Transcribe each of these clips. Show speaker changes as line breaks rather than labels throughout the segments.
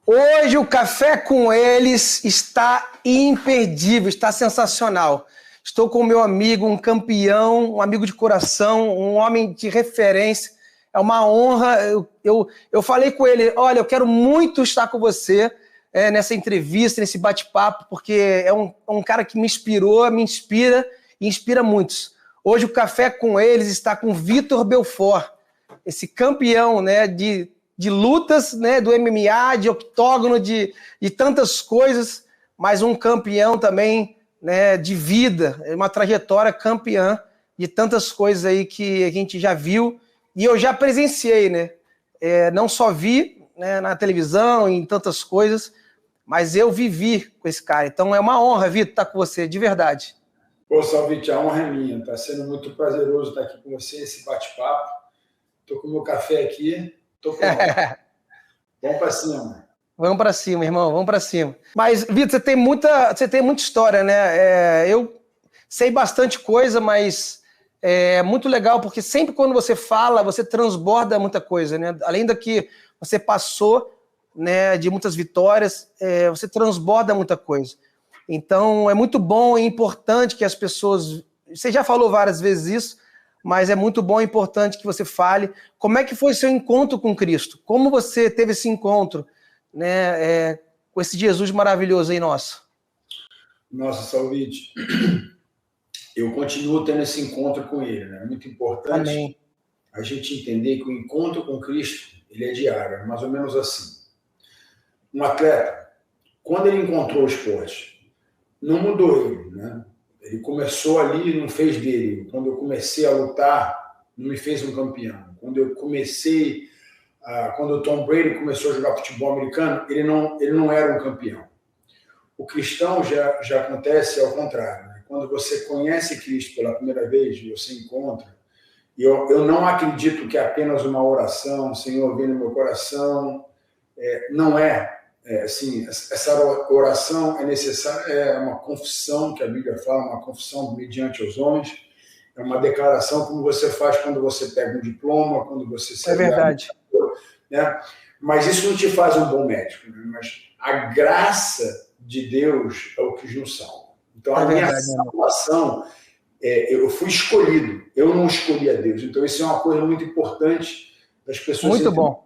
Hoje o Café com Eles está imperdível, está sensacional. Estou com o meu amigo, um campeão, um amigo de coração, um homem de referência. É uma honra. Eu falei com ele, olha, eu quero muito estar com você nessa entrevista, nesse bate-papo, porque é um cara que me inspirou, me inspira e inspira muitos. Hoje o Café com Eles está com Vitor Belfort, esse campeão, né, de lutas, né, do MMA, de octógono, de tantas coisas, mas um campeão também, né, de vida, uma trajetória campeã de tantas coisas aí que a gente já viu e eu já presenciei, né? Não só vi, né, na televisão, em tantas coisas, mas eu vivi com esse cara. Então é uma honra, Vitor, estar com você, de verdade.
Pô, Salvite, a honra é minha. Está sendo muito prazeroso estar aqui com você, esse bate-papo. Estou com o meu café aqui. Vamos para cima.
Vamos para cima, irmão, vamos para cima. Mas, Vitor, você tem muita história, né? Eu sei bastante coisa, mas é muito legal, porque sempre quando você fala, você transborda muita coisa, né? Além da que você passou, né, de muitas vitórias, você transborda muita coisa. Então, é muito bom e importante que as pessoas... Você já falou várias vezes isso, mas é muito bom e importante que você fale. Como é que foi seu encontro com Cristo? Como você teve esse encontro, né, com esse Jesus maravilhoso aí nosso?
Nossa, Salvite, eu continuo tendo esse encontro com Ele, né? É muito importante.
Amém.
A gente entender que o encontro com Cristo, ele é diário, é mais ou menos assim. Um atleta, quando ele encontrou o esporte, não mudou ele, né? Ele começou ali e não fez dele. Quando eu comecei a lutar, não me fez um campeão. Quando o Tom Brady começou a jogar futebol americano, ele não era um campeão. O cristão já acontece ao contrário, né? Quando você conhece Cristo pela primeira vez, você encontra. E eu não acredito que é apenas uma oração, Senhor, vem no meu coração. Não é. Assim, essa oração é necessária, é uma confissão que a Bíblia fala, uma confissão mediante os homens, é uma declaração como você faz quando você pega um diploma, quando você se...
É verdade.
Né? Mas isso não te faz um bom médico, né? Mas a graça de Deus é o que nos salva. Então a minha salvação, eu fui escolhido, eu não escolhi a Deus. Então isso é uma coisa muito importante das pessoas.
Muito bom.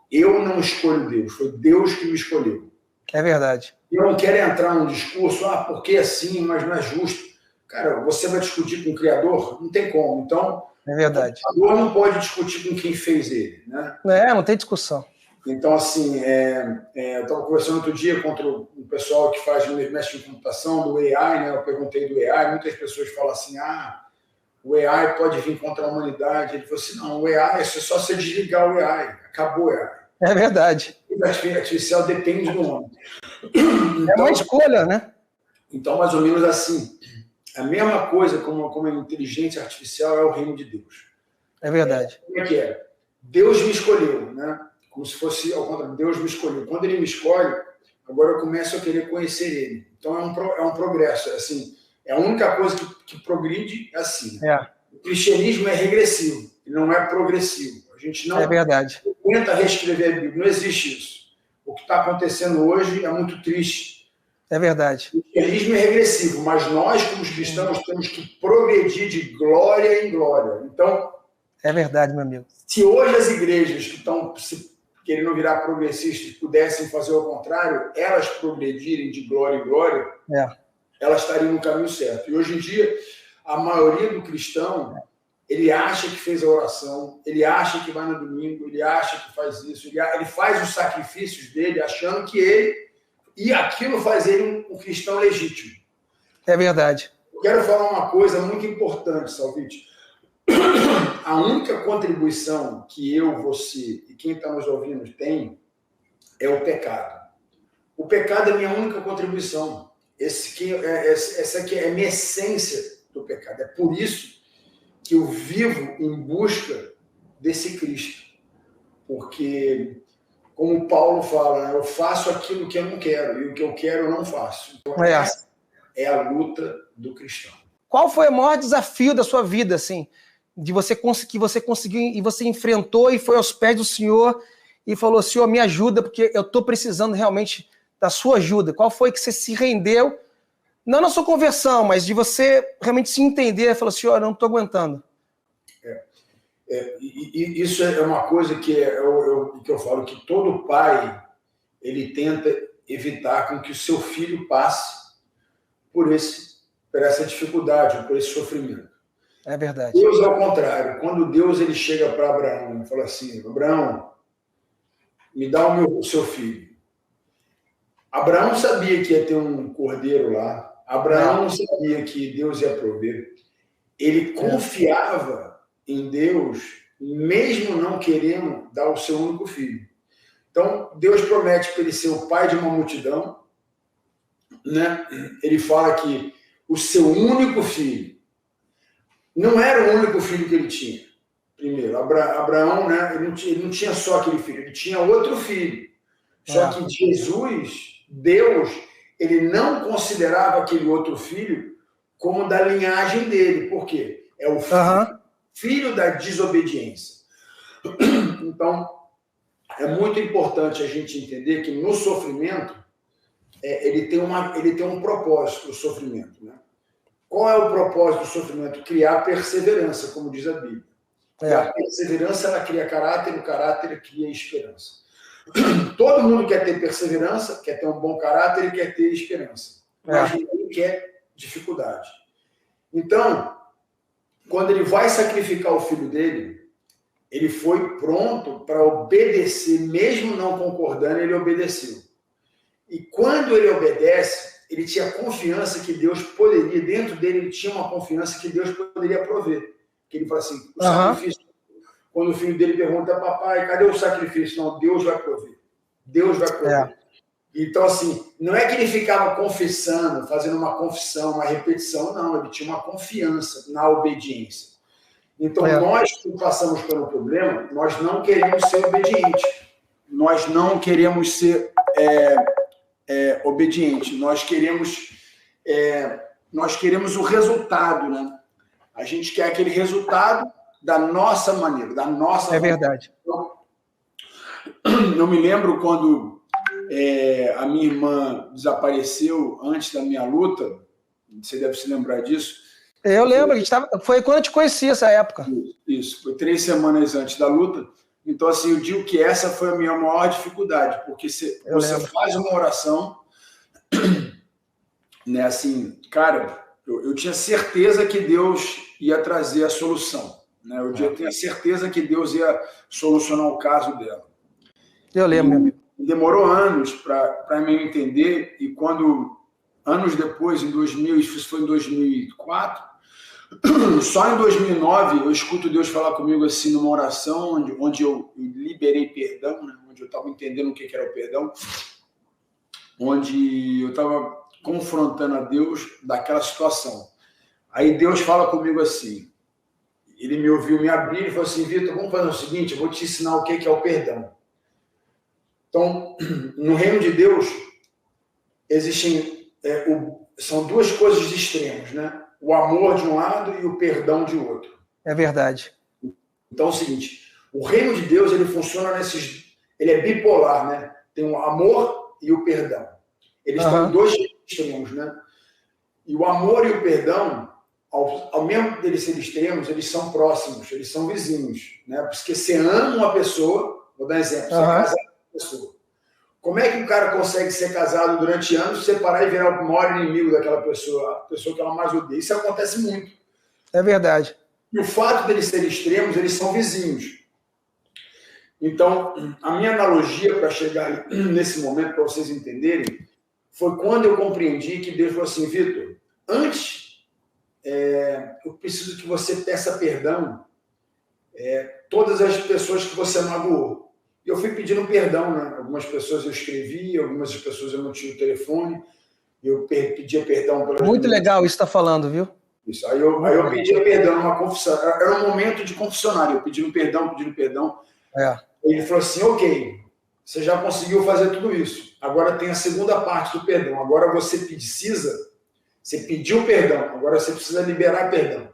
Eu não escolho Deus, foi Deus que me escolheu.
É verdade.
Eu não quero entrar num discurso, porque é assim, mas não é justo. Cara, você vai discutir com o Criador? Não tem como. Então,
é verdade.
O Criador não pode discutir com quem fez ele, né?
Não tem discussão.
Então, assim, eu estava conversando outro dia contra o pessoal que faz mestre de computação, do AI, né? Eu perguntei do AI, muitas pessoas falam assim, o AI pode vir contra a humanidade. Ele falou assim, não, o AI é só você desligar o AI, acabou o AI.
É verdade.
A inteligência artificial depende do homem.
Então, é uma escolha, né?
Então, mais ou menos assim, a mesma coisa como a inteligência artificial é o reino de Deus.
É verdade.
Como é que é? Deus me escolheu, né? Como se fosse ao contrário, Deus me escolheu. Quando ele me escolhe, agora eu começo a querer conhecer ele. Então é um progresso, assim, é a única coisa que progride assim. O cristianismo é regressivo, ele não é progressivo. A gente não tenta reescrever a Bíblia, não existe isso. O que está acontecendo hoje é muito triste.
É verdade.
O cristianismo é regressivo, mas nós, como cristãos, temos que progredir de glória em glória. Então,
é verdade, meu amigo.
Se hoje as igrejas que estão querendo virar progressistas pudessem fazer o contrário, elas progredirem de glória em glória, elas estariam no caminho certo. E hoje em dia, a maioria do cristão, ele acha que fez a oração, ele acha que vai no domingo, ele acha que faz isso, ele faz os sacrifícios dele achando que ele... E aquilo faz ele um cristão legítimo.
É verdade.
Eu quero falar uma coisa muito importante, Salvite. A única contribuição que eu, você e quem está nos ouvindo tem é o pecado. O pecado é minha única contribuição. Essa aqui é a minha essência do pecado. É por isso que eu vivo em busca desse Cristo. Porque, como Paulo fala, eu faço aquilo que eu não quero e o que eu quero eu não faço. Então, essa é a luta do cristão.
Qual foi o maior desafio da sua vida, assim, que você conseguiu e você enfrentou e foi aos pés do Senhor e falou, Senhor, me ajuda, porque eu estou precisando realmente da sua ajuda? Qual foi que você se rendeu, não na sua conversão, mas de você realmente se entender, falou, Senhor, eu não estou aguentando.
Isso é uma coisa que eu falo, que todo pai, ele tenta evitar com que o seu filho passe por essa dificuldade, por esse sofrimento.
É verdade.
Deus, ao contrário, quando Deus ele chega para Abraão e fala assim, Abraão, me dá o seu filho. Abraão sabia que ia ter um cordeiro lá, Abraão sabia que Deus ia prover. Ele confiava em Deus, mesmo não querendo dar o seu único filho. Então, Deus promete para ele ser o pai de uma multidão, né? Ele fala que o seu único filho não era o único filho que ele tinha. Primeiro, Abraão, né? Ele não tinha só aquele filho, ele tinha outro filho. Só que Jesus, Deus, ele não considerava aquele outro filho como da linhagem dele. Por quê? É o filho da desobediência. Então, é muito importante a gente entender que no sofrimento, ele tem um propósito, o sofrimento. Né? Qual é o propósito do sofrimento? Criar perseverança, como diz a Bíblia. E a perseverança, ela cria caráter, o caráter cria esperança. Todo mundo quer ter perseverança, quer ter um bom caráter e quer ter esperança. Mas ninguém quer dificuldade. Então, quando ele vai sacrificar o filho dele, ele foi pronto para obedecer, mesmo não concordando, ele obedeceu. E quando ele obedece, ele tinha confiança que Deus poderia, dentro dele ele tinha uma confiança que Deus poderia prover. Que ele fala assim, o sacrifício, quando o filho dele pergunta, papai, cadê o sacrifício? Não, Deus vai prover. Deus vai prover. Então, assim, não é que ele ficava confessando, fazendo uma confissão, uma repetição, não, ele tinha uma confiança na obediência. Então, nós que passamos pelo problema, nós não queremos ser obedientes. Nós não queremos ser obedientes. Nós queremos o resultado, né? A gente quer aquele resultado da nossa maneira, da nossa maneira.
Verdade.
Eu me lembro quando a minha irmã desapareceu antes da minha luta, você deve se lembrar disso.
Eu lembro, foi quando eu te conheci essa época.
Isso, foi 3 semanas antes da luta. Então, assim, eu digo que essa foi a minha maior dificuldade, porque você faz uma oração, né, assim, cara, eu tinha certeza que Deus ia trazer a solução, né? Eu tinha certeza que Deus ia solucionar o caso dela.
Eu lembro, meu amigo.
Demorou anos para me entender, e quando, anos depois, isso foi em 2004, só em 2009 eu escuto Deus falar comigo assim numa oração onde eu liberei perdão, né? Onde eu estava entendendo o que era o perdão, onde eu estava confrontando a Deus daquela situação. Aí Deus fala comigo assim, ele me ouviu me abrir e falou assim, Vitor, vamos fazer o seguinte, eu vou te ensinar o que é o perdão. Então, no reino de Deus, existem são duas coisas extremas, né? O amor de um lado e o perdão de outro.
É verdade.
Então é o seguinte, o reino de Deus, ele funciona ele é bipolar, né? Tem o amor e o perdão. Eles estão em dois extremos, né? E o amor e o perdão, ao mesmo deles serem extremos, eles são próximos, eles são vizinhos, né? Porque você ama uma pessoa, vou dar um exemplo, você é casado com uma pessoa. Como é que um cara consegue ser casado durante anos, separar e virar o maior inimigo daquela pessoa, a pessoa que ela mais odeia? Isso acontece muito.
É verdade.
E o fato deles serem extremos, eles são vizinhos. Então, a minha analogia para chegar nesse momento, para vocês entenderem, foi quando eu compreendi que Deus falou assim, Vitor, antes eu preciso que você peça perdão todas as pessoas que você magoou. E eu fui pedindo perdão, né? Algumas pessoas eu escrevi, algumas pessoas eu não tinha o telefone, eu pedia perdão pelas
Muito legal isso que está falando, viu?
Isso. Aí eu pedia perdão numa confissão. Era um momento de confessionário, eu pedindo perdão. Ele falou assim, ok, você já conseguiu fazer tudo isso. Agora tem a segunda parte do perdão. Agora você pediu perdão, agora você precisa liberar perdão.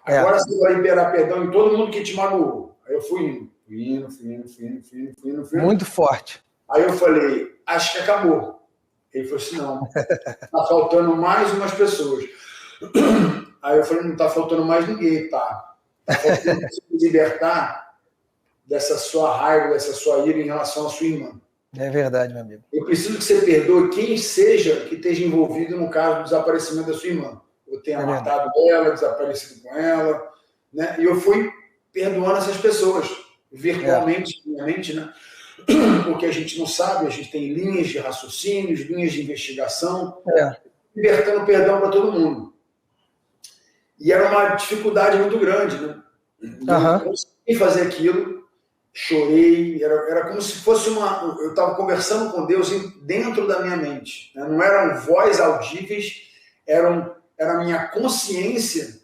Agora você vai liberar perdão em todo mundo que te magoou. Aí eu fui indo. Fui indo.
Muito forte.
Aí eu falei, acho que acabou. Ele falou assim, não, tá faltando mais umas pessoas. Aí eu falei, não tá faltando mais ninguém, tá? Tá faltando você libertar dessa sua raiva, dessa sua ira em relação à sua irmã.
É verdade, meu amigo.
Eu preciso que você perdoe quem seja que esteja envolvido no caso do desaparecimento da sua irmã. Eu tenha matado ela, desaparecido com ela, né? E eu fui perdoando essas pessoas, virtualmente, minha né? Porque a gente não sabe, a gente tem linhas de raciocínios, linhas de investigação, libertando perdão para todo mundo. E era uma dificuldade muito grande, né? Eu consegui fazer aquilo, chorei, era como se fosse eu estava conversando com Deus dentro da minha mente, né? Não eram vozes audíveis, era a minha consciência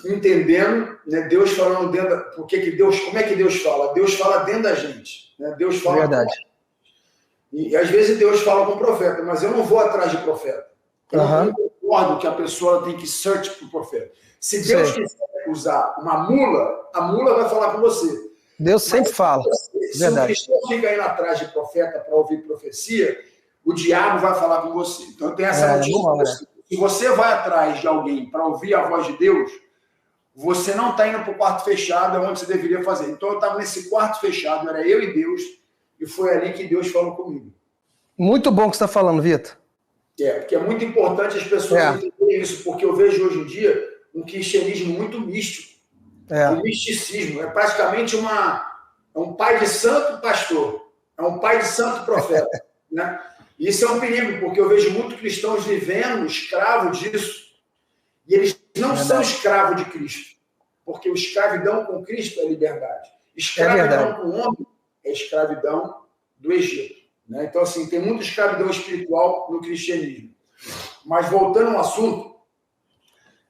entendendo, né? Deus falando dentro como é que Deus fala? Deus fala dentro da gente, né? Deus fala.
Verdade.
E às vezes Deus fala com o profeta, mas eu não vou atrás de profeta. Eu não concordo que a pessoa tem que search para o profeta. Se Deus quiser usar uma mula, a mula vai falar com você.
Deus sempre fala.
Se o cristão fica indo atrás de profeta para ouvir profecia, o diabo vai falar com você. Então tem essa notícia. Se você vai atrás de alguém para ouvir a voz de Deus, você não está indo para o quarto fechado, é onde você deveria fazer. Então eu estava nesse quarto fechado, era eu e Deus, e foi ali que Deus falou comigo.
Muito bom que você está falando, Vitor.
Porque é muito importante as pessoas entenderem isso, porque eu vejo hoje em dia um cristianismo muito místico. Um misticismo. É praticamente um pai de santo pastor, é um pai de santo profeta. Né? E isso é um perigo, porque eu vejo muitos cristãos vivendo escravo disso. E eles não são escravos de Cristo, porque o escravidão com Cristo é liberdade. Escravidão com o homem é escravidão do Egito. Né? Então, assim, tem muita escravidão espiritual no cristianismo. Mas, voltando ao assunto,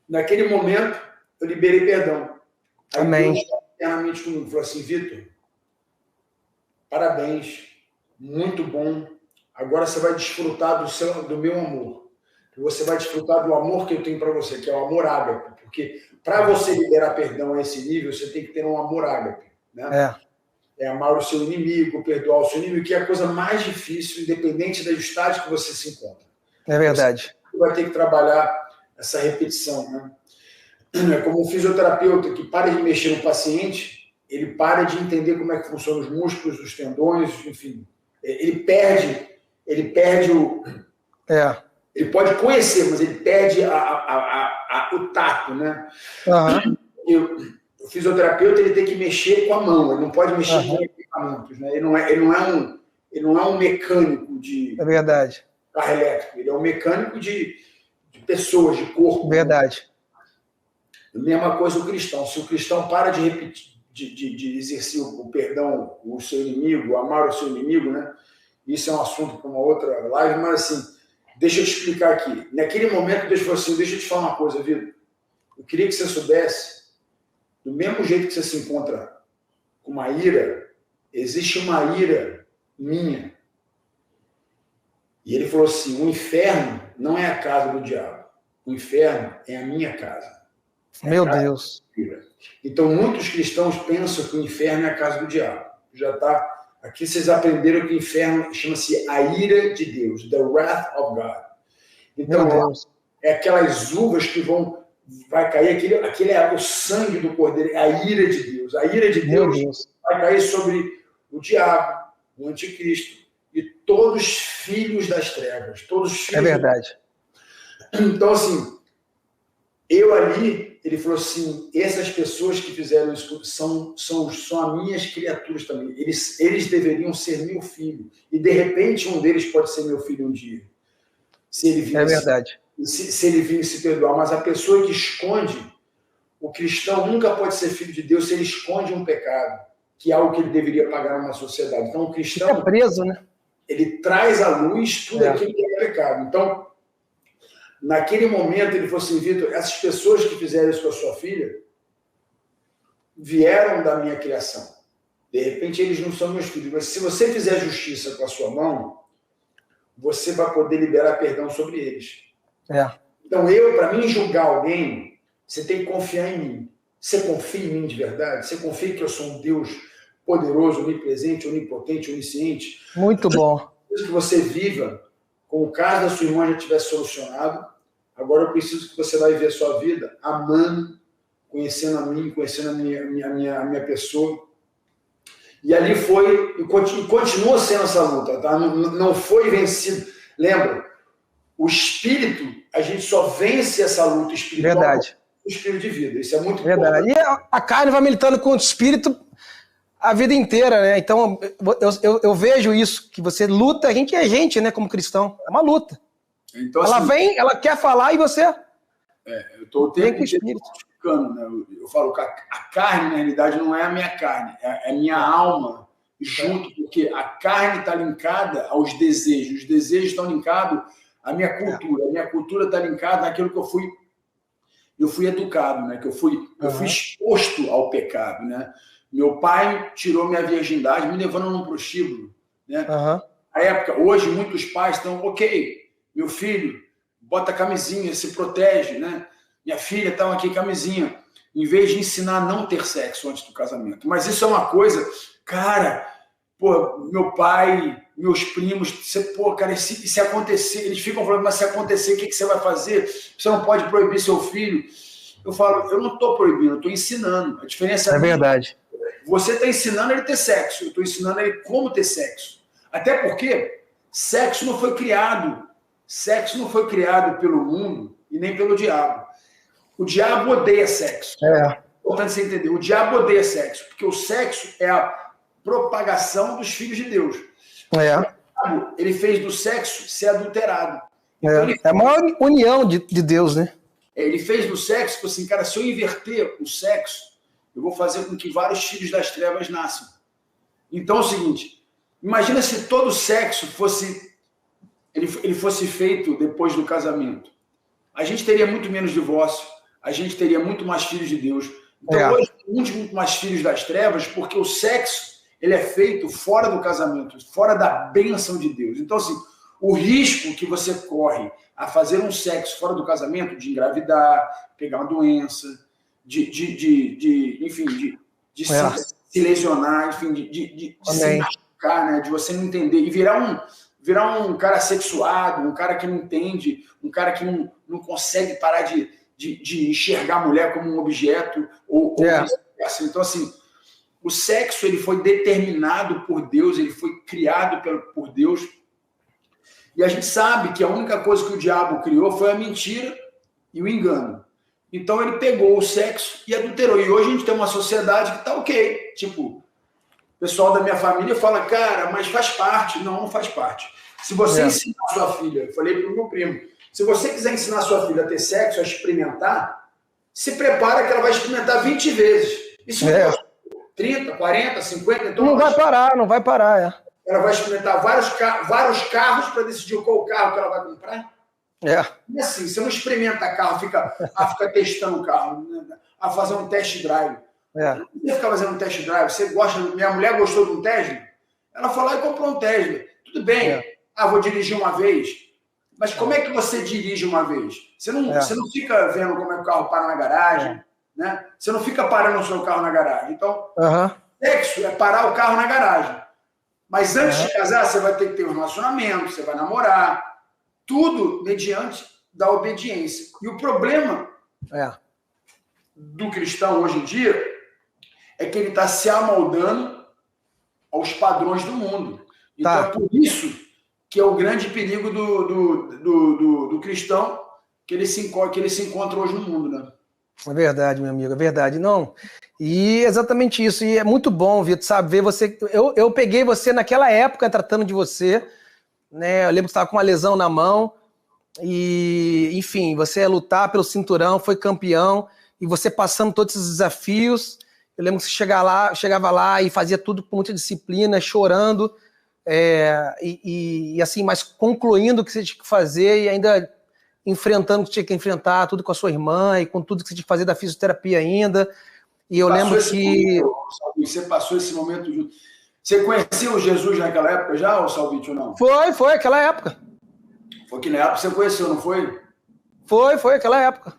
naquele momento, eu liberei perdão. Aí
Amém.
Deus internamente comigo falou assim, Vitor, parabéns, muito bom. Agora você vai desfrutar do meu amor. Você vai desfrutar do amor que eu tenho para você, que é o amor ágape. Porque para você liberar perdão a esse nível, você tem que ter um amor ágape. Né? É amar o seu inimigo, perdoar o seu inimigo, que é a coisa mais difícil, independente da estágio que você se encontra.
É verdade.
Você vai ter que trabalhar essa repetição. Né? É como um fisioterapeuta que para de mexer no paciente, ele para de entender como é que funcionam os músculos, os tendões, enfim. Ele perde o... Ele pode conhecer, mas ele perde o tato, né? O fisioterapeuta ele tem que mexer com a mão, ele não pode mexer com equipamentos, né? Ele não é um mecânico de carro elétrico, ele é um mecânico de pessoas, de corpo.
Verdade.
Né? Mesma coisa o cristão. Se o cristão para de repetir, de exercer o perdão, o seu inimigo, amar o seu inimigo, né? Isso é um assunto para uma outra live, mas assim, deixa eu te explicar aqui. Naquele momento, Deus falou assim, deixa eu te falar uma coisa, Vitor. Eu queria que você soubesse, do mesmo jeito que você se encontra com uma ira, existe uma ira minha. E ele falou assim, o inferno não é a casa do diabo. O inferno é a minha casa.
Meu Deus.
Então, muitos cristãos pensam que o inferno é a casa do diabo. Já está... Aqui vocês aprenderam que o inferno chama-se a ira de Deus, the wrath of God. Então, é aquelas uvas que vai cair, aquele é o sangue do cordeiro, é a ira de Deus. A ira de Deus vai cair sobre o diabo, o anticristo e todos os filhos das trevas. Todos os filhos.
É verdade.
Então, assim, eu ali... Ele falou assim, essas pessoas que fizeram isso são as minhas criaturas também. Eles deveriam ser meu filho. E, de repente, um deles pode ser meu filho um dia. Se ele vir,
verdade.
Se ele vir se perdoar. Mas a pessoa que esconde, o cristão nunca pode ser filho de Deus se ele esconde um pecado, que é algo que ele deveria pagar numa sociedade. Então, o cristão...
Fica preso, né?
Ele traz à luz tudo aquilo que é pecado. Então... Naquele momento, ele falou assim, Vitor, essas pessoas que fizeram isso com a sua filha vieram da minha criação. De repente, eles não são meus filhos. Mas se você fizer justiça com a sua mão, você vai poder liberar perdão sobre eles. Então, para mim julgar alguém, você tem que confiar em mim. Você confia em mim de verdade? Você confia que eu sou um Deus poderoso, onipresente, onipotente, onisciente.
Muito bom.
Que você viva com o caso da sua irmã já tivesse solucionado. Agora eu preciso que você vai viver a sua vida amando, conhecendo a mim, conhecendo a minha pessoa. E ali foi, e continua sendo essa luta, tá? Não foi vencido. Lembra, o espírito, a gente só vence essa luta espiritual.
Verdade.
Com o espírito de vida. Isso é muito
verdade.
importante.
E a carne vai militando com o espírito a vida inteira, né? Então, eu vejo isso, que você luta, a gente é gente, né, como cristão. É uma luta.
Então,
ela
assim,
vem, ela quer falar e você...
eu estou explicando, né? Eu falo que a carne, na realidade, não é a minha carne, é a minha alma junto, porque a carne está linkada aos desejos, os desejos estão linkados à minha cultura, a minha cultura está linkada naquilo que eu fui educado, né? Que eu fui exposto ao pecado, né? Meu pai tirou minha virgindade, me levando num prostíbulo, né? Na época, hoje, muitos pais estão, ok, meu filho, bota camisinha, se protege, né? Minha filha tá aqui camisinha, em vez de ensinar a não ter sexo antes do casamento. Mas isso é uma coisa, cara, pô, meu pai, meus primos, cara, se acontecer, eles ficam falando, mas se acontecer, o que você vai fazer? Você não pode proibir seu filho. Eu falo, eu não estou proibindo, eu estou ensinando. A diferença
é verdade.
Você está ensinando ele a ter sexo, eu estou ensinando ele como ter sexo. Até porque sexo não foi criado pelo mundo e nem pelo diabo. O diabo odeia sexo. Importante você entender. O diabo odeia sexo, porque o sexo é a propagação dos filhos de Deus. O diabo, ele fez do sexo ser adulterado. Então,
é a maior união de Deus, né?
Ele fez do sexo, tipo assim, cara, se eu inverter o sexo, eu vou fazer com que vários filhos das trevas nasçam. Então é o seguinte, imagina se todo sexo fosse feito depois do casamento. A gente teria muito menos divórcio, a gente teria muito mais filhos de Deus. Então hoje tem muito mais filhos das trevas, porque o sexo ele é feito fora do casamento, fora da bênção de Deus. Então assim, o risco que você corre a fazer um sexo fora do casamento, de engravidar, pegar uma doença, enfim, se lesionar, enfim, de se machucar, né? De você não entender e virar um cara sexuado, um cara que não entende, um cara que não consegue parar de enxergar a mulher como um objeto ou assim. Então assim, o sexo ele foi determinado por Deus, ele foi criado por Deus. E a gente sabe que a única coisa que o diabo criou foi a mentira e o engano. Então ele pegou o sexo e adulterou. E hoje a gente tem uma sociedade que tá ok. Tipo, o pessoal da minha família fala, cara, mas faz parte. Não, não faz parte. Se você ensinar a sua filha, eu falei pro meu primo, se você quiser ensinar a sua filha a ter sexo, a experimentar, se prepara que ela vai experimentar 20 vezes. Isso 30, 40, 50... Então
não vai parar.
Ela vai experimentar vários carros para decidir qual carro que ela vai comprar. E assim, você não experimenta carro, fica testando o carro, né? A fazer um test drive. Você fica fazendo um test drive, você gosta, minha mulher gostou de um Tesla, ela foi lá e comprou um Tesla. Tudo bem, vou dirigir uma vez. Mas como é que você dirige uma vez? Você não fica vendo como é que o carro para na garagem, né? Você não fica parando o seu carro na garagem. Então, sexo é parar o carro na garagem. Mas antes de casar, você vai ter que ter um relacionamento, você vai namorar, tudo mediante da obediência. E o problema do cristão hoje em dia é que ele está se amoldando aos padrões do mundo. Então é por isso que é o grande perigo do cristão que ele se encontra hoje no mundo, né?
É verdade, meu amigo, é verdade. Não, e exatamente isso. E é muito bom, Vitor, sabe, ver você... Eu peguei você naquela época tratando de você, né? Eu lembro que você estava com uma lesão na mão e, enfim, você ia lutar pelo cinturão, foi campeão, e você passando todos esses desafios. Eu lembro que você chegava lá e fazia tudo com muita disciplina, chorando, e assim, mas concluindo o que você tinha que fazer e ainda enfrentando o que tinha que enfrentar, tudo com a sua irmã e com tudo que você tinha que fazer da fisioterapia ainda. E eu lembro que...
Você passou esse momento junto. Você conhecia o Jesus naquela época já, ou Salvite, ou não?
Foi aquela época.
Foi que na época você conheceu, não foi?
Foi aquela época.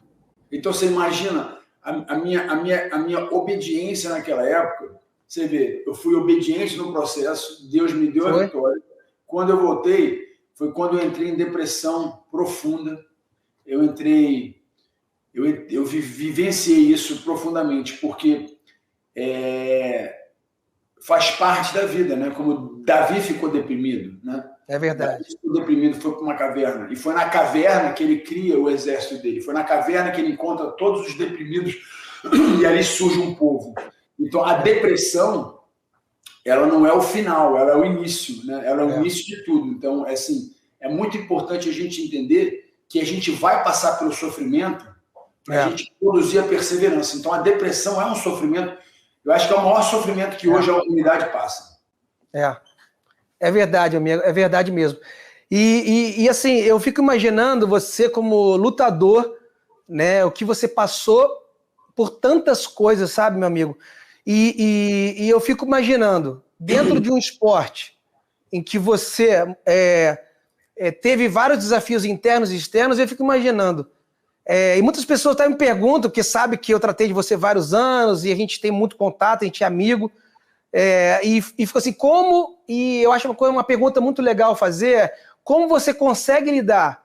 Então você imagina a minha obediência naquela época, Você vê, eu fui obediente no processo, Deus me deu a vitória. Quando eu voltei, foi quando eu entrei em depressão profunda. Eu vivenciei isso profundamente, porque faz parte da vida, né? Como Davi ficou deprimido, né?
É verdade.
Davi ficou deprimido, foi para uma caverna. E foi na caverna que ele cria o exército dele. Foi na caverna que ele encontra todos os deprimidos e ali surge um povo. Então, a depressão, ela não é o final, ela é o início, né? Ela é o início de tudo. Então, assim, é muito importante a gente entender que a gente vai passar pelo sofrimento para a gente produzir a perseverança. Então, a depressão é um sofrimento, eu acho que é o maior sofrimento que hoje a humanidade passa.
É verdade, amigo, é verdade mesmo. E assim, eu fico imaginando você como lutador, né, o que você passou por tantas coisas, sabe, meu amigo? E eu fico imaginando, dentro de um esporte em que você teve vários desafios internos e externos, eu fico imaginando. E muitas pessoas até me perguntam, porque sabe que eu tratei de você vários anos e a gente tem muito contato, a gente é amigo. E ficou assim, e eu acho uma pergunta muito legal fazer, como você consegue lidar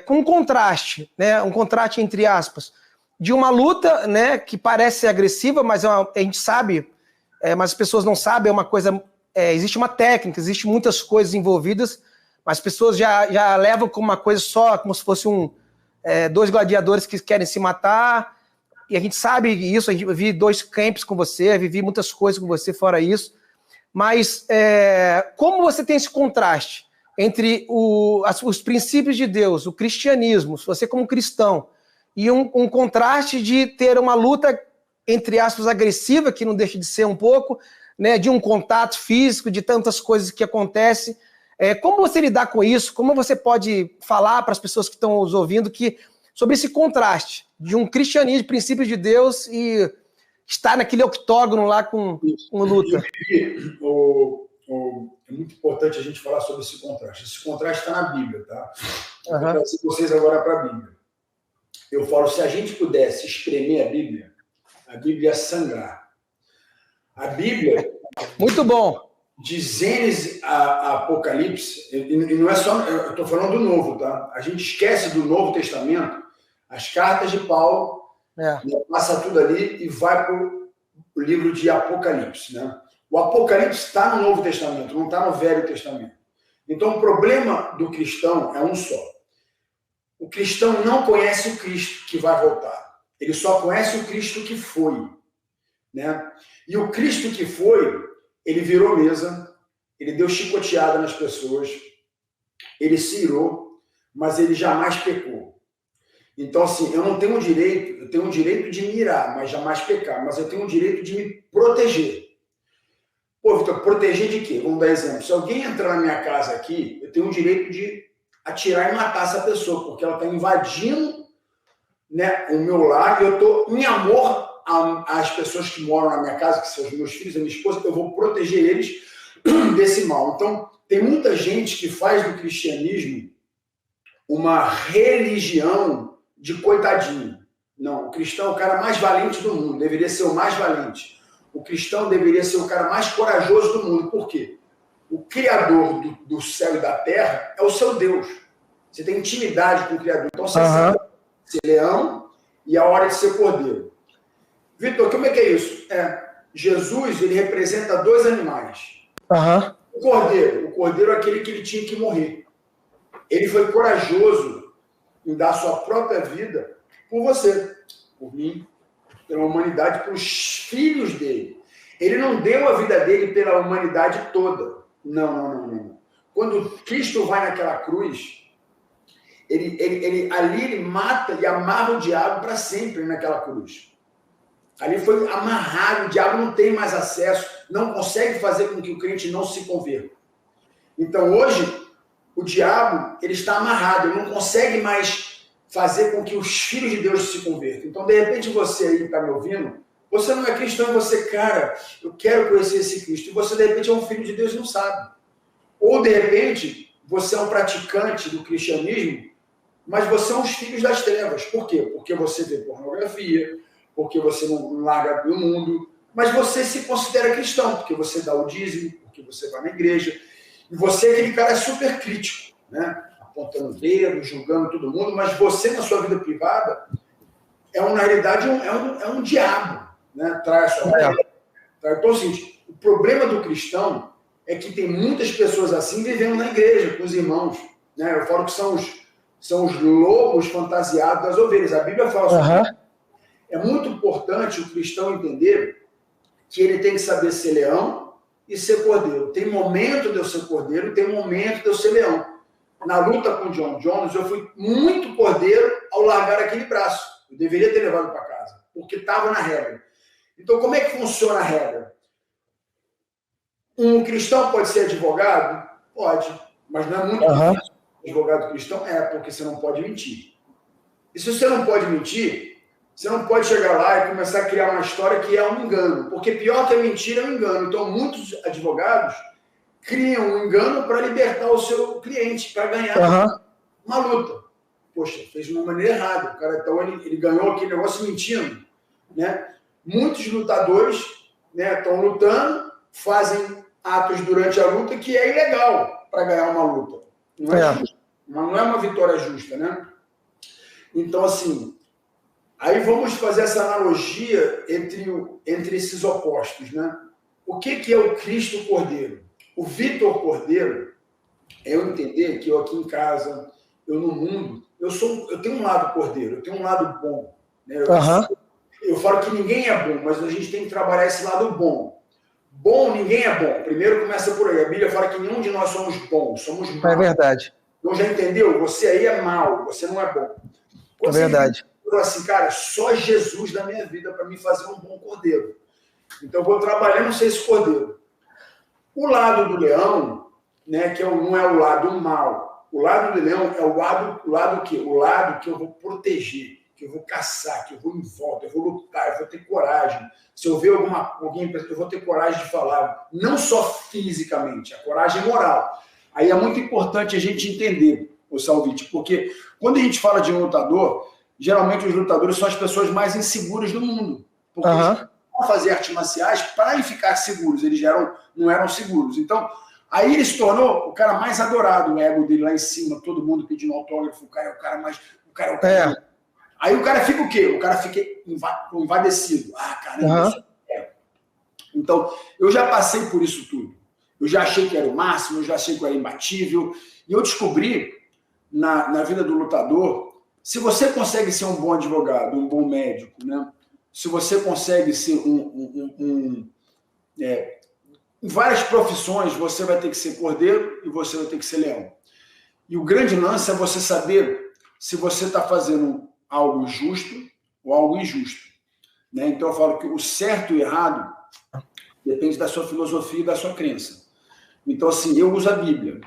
com um contraste, né, um contraste entre aspas, de uma luta, né, que parece ser agressiva, mas a gente sabe, mas as pessoas não sabem, é uma coisa, existe uma técnica, existe muitas coisas envolvidas, mas as pessoas já levam como uma coisa só, como se fosse dois gladiadores que querem se matar. E a gente sabe isso, eu vivi 2 camps com você, vivi muitas coisas com você fora isso, mas como você tem esse contraste entre os princípios de Deus, o cristianismo, você como cristão, e um contraste de ter uma luta, entre aspas, agressiva, que não deixa de ser um pouco, né, de um contato físico, de tantas coisas que acontecem. Como você lidar com isso? Como você pode falar para as pessoas que estão nos ouvindo sobre esse contraste de um cristianismo, princípios de Deus, e estar naquele octógono lá com luta?
É muito importante a gente falar sobre esse contraste. Esse contraste está na Bíblia, tá? Eu vou trazer vocês agora para a Bíblia. Eu falo, se a gente pudesse espremer a Bíblia ia sangrar. A Bíblia...
Muito bom.
De Gênesis a Apocalipse, e não é só... Eu estou falando do Novo, tá? A gente esquece do Novo Testamento, as cartas de Paulo, passa tudo ali e vai para o livro de Apocalipse, né? O Apocalipse está no Novo Testamento, não está no Velho Testamento. Então, o problema do cristão é um só. O cristão não conhece o Cristo que vai voltar. Ele só conhece o Cristo que foi, né? E o Cristo que foi, ele virou mesa, ele deu chicoteada nas pessoas, ele se irou, mas ele jamais pecou. Então, assim, eu tenho o direito de me irar, mas jamais pecar, mas eu tenho o direito de me proteger. Pô, Vitor, proteger de quê? Vamos dar exemplo. Se alguém entrar na minha casa aqui, eu tenho o direito de atirar e matar essa pessoa, porque ela está invadindo, né, o meu lar, e eu estou em amor às pessoas que moram na minha casa, que são os meus filhos, a minha esposa, eu vou proteger eles desse mal. Então, tem muita gente que faz do cristianismo uma religião de coitadinho. Não, o cristão é o cara mais valente do mundo, deveria ser o mais valente. O cristão deveria ser o cara mais corajoso do mundo. Por quê? O Criador do céu e da terra é o seu Deus. Você tem intimidade com o Criador. Então, você sabe ser leão e a hora de ser cordeiro. Vitor, como é que é isso? Jesus, ele representa 2 animais. O cordeiro é aquele que ele tinha que morrer. Ele foi corajoso em dar sua própria vida por você, por mim, pela humanidade, pelos filhos dele. Ele não deu a vida dele pela humanidade toda. Não. Quando Cristo vai naquela cruz, ali ele mata e amarra o diabo para sempre naquela cruz. Ali foi amarrado, o diabo não tem mais acesso, não consegue fazer com que o crente não se converta. Então hoje, o diabo, ele está amarrado, ele não consegue mais fazer com que os filhos de Deus se convertam. Então, de repente, você aí que está me ouvindo, você não é cristão, você, cara, eu quero conhecer esse Cristo. E você, de repente, é um filho de Deus e não sabe. Ou, de repente, você é um praticante do cristianismo, mas você é um filho das trevas. Por quê? Porque você vê pornografia, porque você não larga do mundo, mas você se considera cristão, porque você dá o dízimo, porque você vai na igreja, e você é aquele cara super crítico, né? Apontando o dedo, julgando todo mundo, mas você, na sua vida privada, na realidade, é um diabo, né? Traz a sua vida. Então, é o seguinte, o problema do cristão é que tem muitas pessoas assim vivendo na igreja, com os irmãos, né? Eu falo que são os lobos fantasiados das ovelhas. A Bíblia fala sobre isso. É muito importante o cristão entender que ele tem que saber ser leão e ser cordeiro. Tem momento de eu ser cordeiro, tem momento de eu ser leão. Na luta com o John Jones, eu fui muito cordeiro ao largar aquele braço. Eu deveria ter levado para casa, porque estava na regra. Então, como é que funciona a regra? Um cristão pode ser advogado? Pode, mas não é muito difícil. Advogado cristão porque você não pode mentir. E se você não pode mentir, você não pode chegar lá e começar a criar uma história que é um engano, porque pior que a mentira é um engano. Então, muitos advogados criam um engano para libertar o seu cliente, para ganhar uma luta. Poxa, fez de uma maneira errada. O cara, então, ele ganhou aquele negócio mentindo, né? Muitos lutadores, né, estão lutando, fazem atos durante a luta que é ilegal para ganhar uma luta. Não é justo. Não é uma vitória justa, né? Então, assim, aí vamos fazer essa analogia entre esses opostos, né? O que é o Cristo Cordeiro? O Vitor Cordeiro é eu entender que eu aqui em casa, eu no mundo, eu tenho um lado cordeiro, eu tenho um lado bom, né? Eu falo que ninguém é bom, mas a gente tem que trabalhar esse lado bom. Bom, ninguém é bom. Primeiro começa por aí. A Bíblia fala que nenhum de nós somos bons, somos maus.
É verdade.
Então já entendeu? Você aí é mau, você não é bom.
É verdade.
Eu assim, cara, só Jesus na minha vida para me fazer um bom cordeiro. Então eu vou trabalhando sem esse cordeiro. O lado do leão, né, que não é o lado mal. O lado do leão é o lado que? O lado que eu vou proteger, que eu vou caçar, que eu vou em volta, eu vou lutar, eu vou ter coragem. Se eu ver alguém, eu vou ter coragem de falar. Não só fisicamente, a coragem moral. Aí é muito importante a gente entender, o Salviti, porque quando a gente fala de um lutador, geralmente os lutadores são as pessoas mais inseguras do mundo. Porque eles vão fazer artes marciais para ficar seguros, eles não eram seguros. Então, aí ele se tornou o cara mais adorado, o ego dele lá em cima, todo mundo pedindo autógrafo, o cara é o cara mais... Aí o cara fica o quê? O cara fica envadecido. Ah, caramba, Então, eu já passei por isso tudo. Eu já achei que era o máximo, eu já achei que eu era imbatível. E eu descobri, na vida do lutador, se você consegue ser um bom advogado, um bom médico, né? Se você consegue ser em várias profissões, você vai ter que ser cordeiro e você vai ter que ser leão. E o grande lance é você saber se você está fazendo algo justo ou algo injusto, né? Então eu falo que o certo e o errado depende da sua filosofia e da sua crença. Então, assim, eu uso a Bíblia.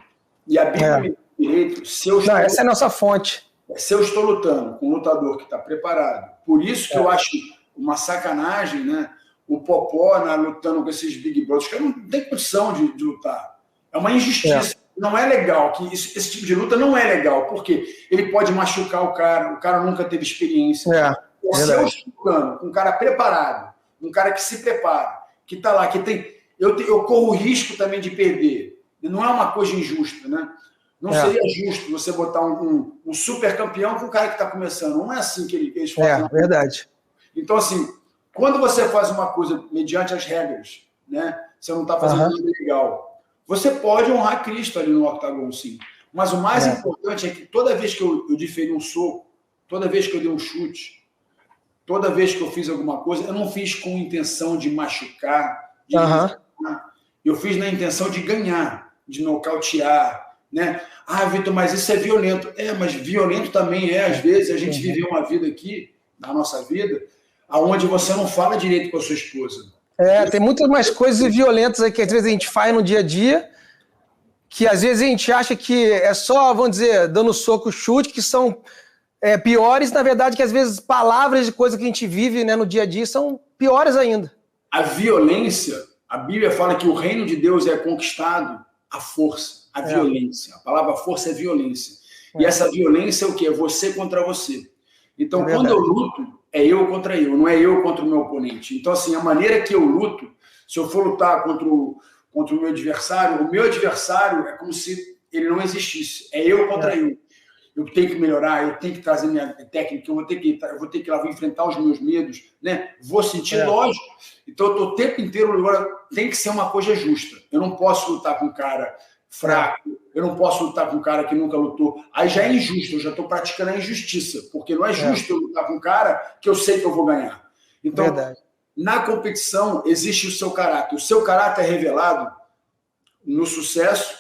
E a Bíblia me dá direito,
essa é a nossa fonte.
Se eu estou lutando com um lutador que está preparado, por isso que eu acho uma sacanagem, né? O Popó lutando com esses Big Brothers, que não tem condição de lutar. É uma injustiça. Não é legal, esse tipo de luta não é legal, porque ele pode machucar o cara nunca teve experiência. Se eu estou lutando com um cara preparado, um cara que se prepara, que está lá, que tem... Eu corro o risco também de perder. Não é uma coisa injusta, né? Não seria justo você botar um super campeão com o cara que está começando. Não é assim que eles fazem.
É verdade.
Então, assim, quando você faz uma coisa mediante as regras, né? Você não está fazendo nada legal. Você pode honrar Cristo ali no octagon, sim. Mas o mais importante é que toda vez que eu diferi um soco, toda vez que eu dei um chute, toda vez que eu fiz alguma coisa, eu não fiz com intenção de machucar, de eu fiz na intenção de ganhar, de nocautear, né? Ah, Vitor, mas isso é violento. Mas violento também às vezes, a gente vive uma vida aqui, na nossa vida, onde você não fala direito com a sua esposa.
Tem muitas mais coisas violentas aí que às vezes a gente faz no dia a dia, que às vezes a gente acha que é só, vamos dizer, dando soco, chute, que são piores, na verdade, que às vezes palavras de coisa que a gente vive, né, no dia a dia são piores ainda.
A violência, a Bíblia fala que o reino de Deus é conquistado à força, à violência. A palavra força é violência. E essa violência é o quê? É você contra você. Então, quando eu luto, é eu contra eu, não é eu contra o meu oponente. Então, assim, a maneira que eu luto, se eu for lutar contra o meu adversário é como se ele não existisse. É eu contra eu. Eu tenho que melhorar, eu tenho que trazer minha técnica, eu vou ter que ir lá, vou enfrentar os meus medos, né? Vou sentir, lógico. Então, eu estou o tempo inteiro, agora tem que ser uma coisa justa. Eu não posso lutar com um cara fraco, eu não posso lutar com um cara que nunca lutou. Aí já é injusto, eu já estou praticando a injustiça, porque não é justo eu lutar com um cara que eu sei que eu vou ganhar. Então, na competição, existe o seu caráter. O seu caráter é revelado no sucesso,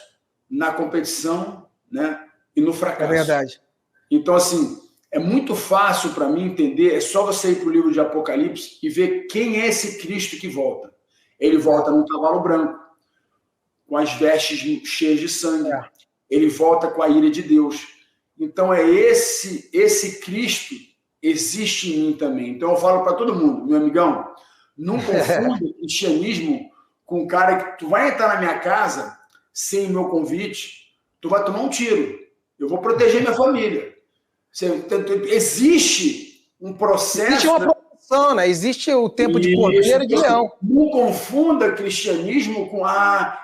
na competição, né? E no fracasso.
É verdade.
Então, assim, é muito fácil para mim entender, é só você ir para o livro de Apocalipse e ver quem é esse Cristo que volta. Ele volta num cavalo branco, com as vestes cheias de sangue. Ele volta com a ira de Deus. Então, é esse Cristo existe em mim também. Então, eu falo para todo mundo, meu amigão, não confunda o cristianismo com um cara que tu vai entrar na minha casa sem meu convite, tu vai tomar um tiro. Eu vou proteger minha família. Existe um processo...
Existe uma proteção, né? Existe o tempo de cordeiro e de leão.
Não confunda cristianismo com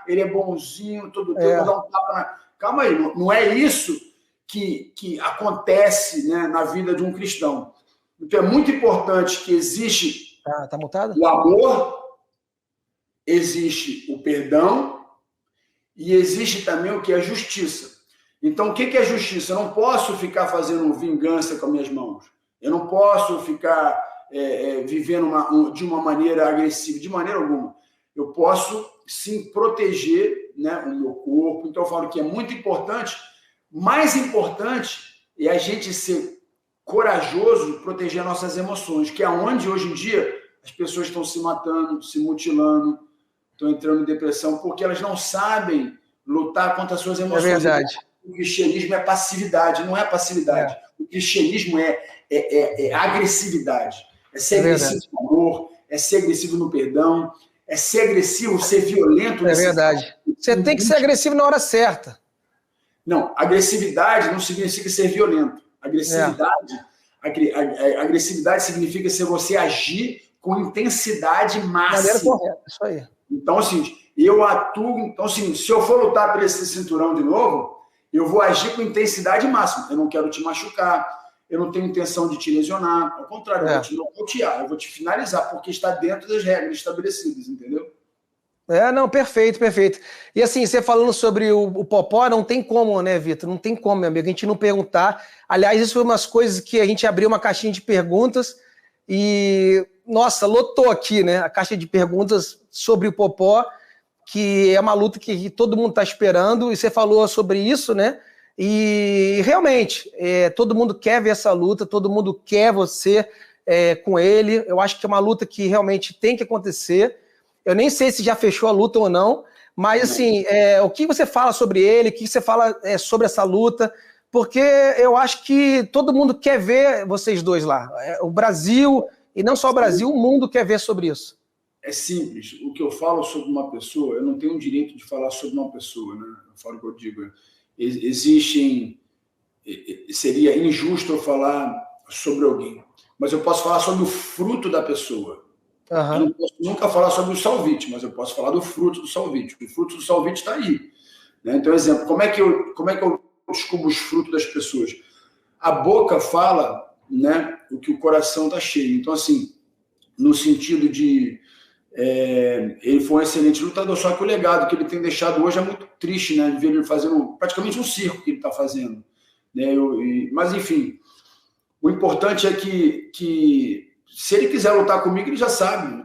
ele é bonzinho, todo tempo dá um tapa na... Calma aí, não é isso que acontece, né, na vida de um cristão. Então é muito importante que existe
tá mutado?
O amor, existe o perdão e existe também o que é justiça. Então, o que é justiça? Eu não posso ficar fazendo vingança com as minhas mãos. Eu não posso ficar vivendo de uma maneira agressiva, de maneira alguma. Eu posso, sim, proteger, né, o meu corpo. Então, eu falo que é muito importante. Mais importante é a gente ser corajoso, proteger nossas emoções, que é onde, hoje em dia, as pessoas estão se matando, se mutilando, estão entrando em depressão, porque elas não sabem lutar contra as suas emoções.
É verdade.
O cristianismo é passividade, não é passividade. O cristianismo é agressividade. É ser agressivo no amor, é ser agressivo no perdão, é ser agressivo, ser violento.
É verdade. Você tem que ser agressivo na hora certa.
Não, agressividade não significa ser violento. Agressividade significa ser você agir com intensidade máxima.
Maneira correta, isso aí.
Então, assim, eu atuo... Então, assim, se eu for lutar por esse cinturão de novo, eu vou agir com intensidade máxima. Eu não quero te machucar, eu não tenho intenção de te lesionar. Ao contrário, eu vou te nocautear, eu vou te finalizar, porque está dentro das regras estabelecidas, entendeu?
Não, perfeito, perfeito. E assim, você falando sobre o Popó, não tem como, né, Vitor? Não tem como, meu amigo, a gente não perguntar. Aliás, isso foi umas coisas que a gente abriu uma caixinha de perguntas e, nossa, lotou aqui, né? A caixa de perguntas sobre o Popó, que é uma luta que todo mundo está esperando, e você falou sobre isso, né? E realmente, todo mundo quer ver essa luta, todo mundo quer você com ele. Eu acho que é uma luta que realmente tem que acontecer. Eu nem sei se já fechou a luta ou não, mas assim, o que você fala sobre ele, o que você fala sobre essa luta, porque eu acho que todo mundo quer ver vocês dois lá. O Brasil, e não só o Brasil, o mundo quer ver sobre isso.
É simples. O que eu falo sobre uma pessoa, eu não tenho o direito de falar sobre uma pessoa, né? Eu falo o que eu digo. Seria injusto eu falar sobre alguém, mas eu posso falar sobre o fruto da pessoa. Eu não posso nunca falar sobre o salvite, mas eu posso falar do fruto do salvite. O fruto do salvite está aí. Né? Então, exemplo, como é que eu descubro os frutos das pessoas? A boca fala, né, o que o coração está cheio. Então, assim, no sentido de... ele foi um excelente lutador, só que o legado que ele tem deixado hoje é muito triste, né? Ver ele fazendo praticamente um circo que ele está fazendo. Né? Mas, enfim, o importante é que se ele quiser lutar comigo, ele já sabe.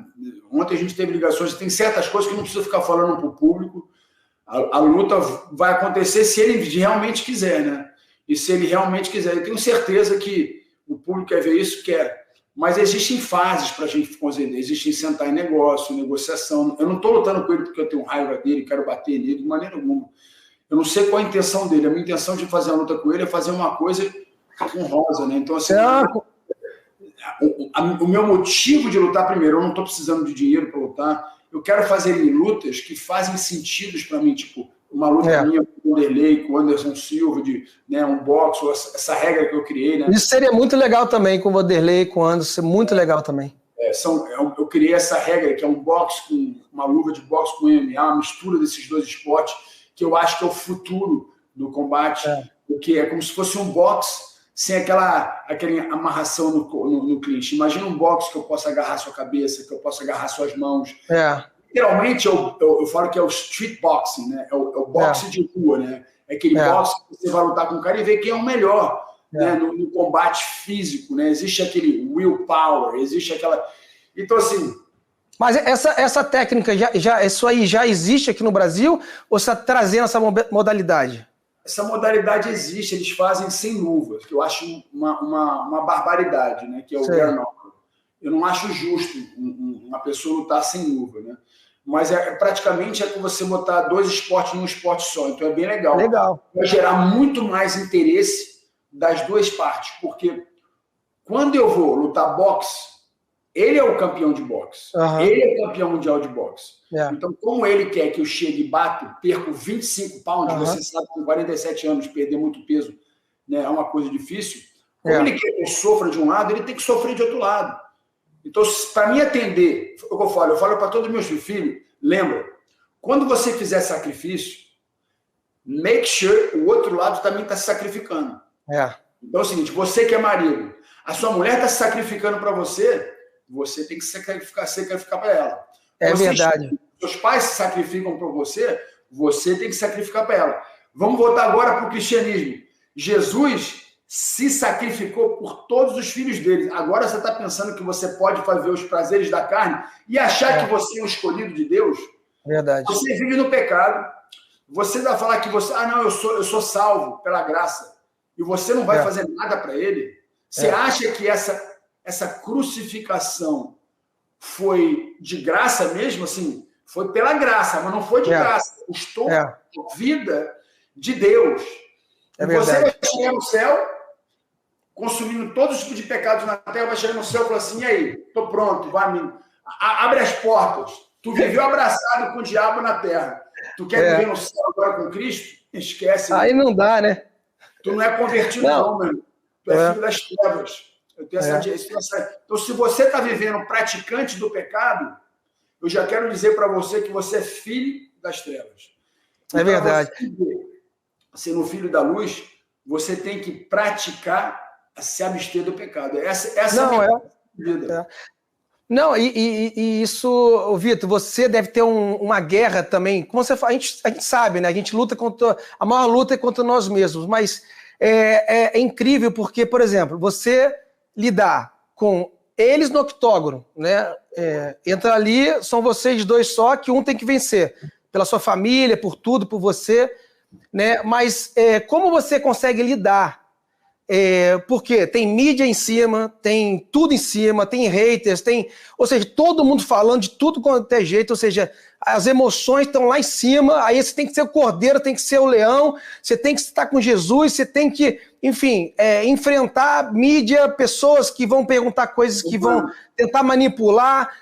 Ontem a gente teve ligações, tem certas coisas que não precisa ficar falando para o público. A luta vai acontecer se ele realmente quiser, né? E se ele realmente quiser. Eu tenho certeza que o público quer ver isso, quer. Mas existem fases para a gente conceder. Existem sentar em negócio, negociação. Eu não estou lutando com ele porque eu tenho raiva dele, quero bater nele de maneira alguma. Eu não sei qual a intenção dele. A minha intenção de fazer a luta com ele é fazer uma coisa honrosa, né? Então, assim... O meu motivo de lutar, primeiro, eu não estou precisando de dinheiro para lutar. Eu quero fazer lutas que fazem sentido para mim, tipo uma luta minha com o Vanderlei, com o Anderson Silva, né, um boxe, essa regra que eu criei. Né?
Isso seria muito legal também com o Vanderlei, com o Anderson, muito legal também.
Eu criei essa regra, que é um boxe com uma luva de boxe com MMA, uma mistura desses dois esportes, que eu acho que é o futuro do combate, porque é como se fosse um boxe sem aquela amarração no clinch. Imagina um boxe que eu possa agarrar sua cabeça, que eu possa agarrar suas mãos. Literalmente, eu falo que é o street boxing, né? É o boxe de rua, né? É aquele boxe que você vai lutar com o cara e ver quem é o melhor. Né, no combate físico, né? Existe aquele willpower, existe aquela... Então, assim...
Mas essa técnica, isso aí já existe aqui no Brasil? Ou você está trazendo essa modalidade?
Essa modalidade existe, eles fazem sem luvas, que eu acho uma barbaridade, né? Que é o bare knuckle. Eu não acho justo uma pessoa lutar sem luva, né? Mas praticamente é com você botar dois esportes num esporte só, então é bem legal. Vai gerar muito mais interesse das duas partes, porque quando eu vou lutar boxe, ele é o campeão de boxe, ele é o campeão mundial de boxe. Então, como ele quer que eu chegue e bato, perco 25 pounds, você sabe que com 47 anos perder muito peso, né, é uma coisa difícil, como ele quer que eu sofra de um lado, ele tem que sofrer de outro lado. Então, para mim atender, o que eu falo para todos os meus filhos, lembra, quando você fizer sacrifício, make sure o outro lado também está se sacrificando. Então é o seguinte, você que é marido, a sua mulher está se sacrificando para você, você tem que sacrificar para ela.
Verdade.
Seus pais se sacrificam para você, você tem que sacrificar para ela. Vamos voltar agora para o cristianismo. Jesus se sacrificou por todos os filhos dele. Agora você está pensando que você pode fazer os prazeres da carne e achar que você é um escolhido de Deus?
Verdade.
Você vive no pecado. Você vai falar que você... não, eu sou salvo pela graça. E você não vai fazer nada para ele? Você acha que essa crucificação foi de graça mesmo? Assim, foi pela graça, mas não foi de graça. Custou a vida de Deus. E você vai chegar no céu, consumindo todos os tipos de pecados na terra, vai chegar no céu e falar assim, e aí? Estou pronto, abre as portas. Tu viveu abraçado com o diabo na terra. Tu quer viver no céu agora com Cristo? Esquece.
Aí não dá, né?
Tu não é convertido, não, mano. Tu é filho das trevas. Eu tenho Então, se você está vivendo praticante do pecado, eu já quero dizer para você que você é filho das trevas.
É verdade.
Você, sendo filho da luz, você tem que praticar se abster do pecado. Essa
não,
é a vida.
Não, e isso, Vitor, você deve ter uma guerra também. Como você fala, a gente sabe, né? A gente luta a maior luta é contra nós mesmos, mas é incrível porque, por exemplo, você lidar com eles no octógono, né? Entra ali, são vocês dois só, que um tem que vencer pela sua família, por tudo, por você, né? Mas como você consegue lidar? Porque tem mídia em cima, tem tudo em cima, tem haters, ou seja, todo mundo falando de tudo quanto é jeito, ou seja, as emoções estão lá em cima, aí você tem que ser o cordeiro, tem que ser o leão, você tem que estar com Jesus, você tem que, enfim, enfrentar mídia, pessoas que vão perguntar coisas que vão tentar manipular,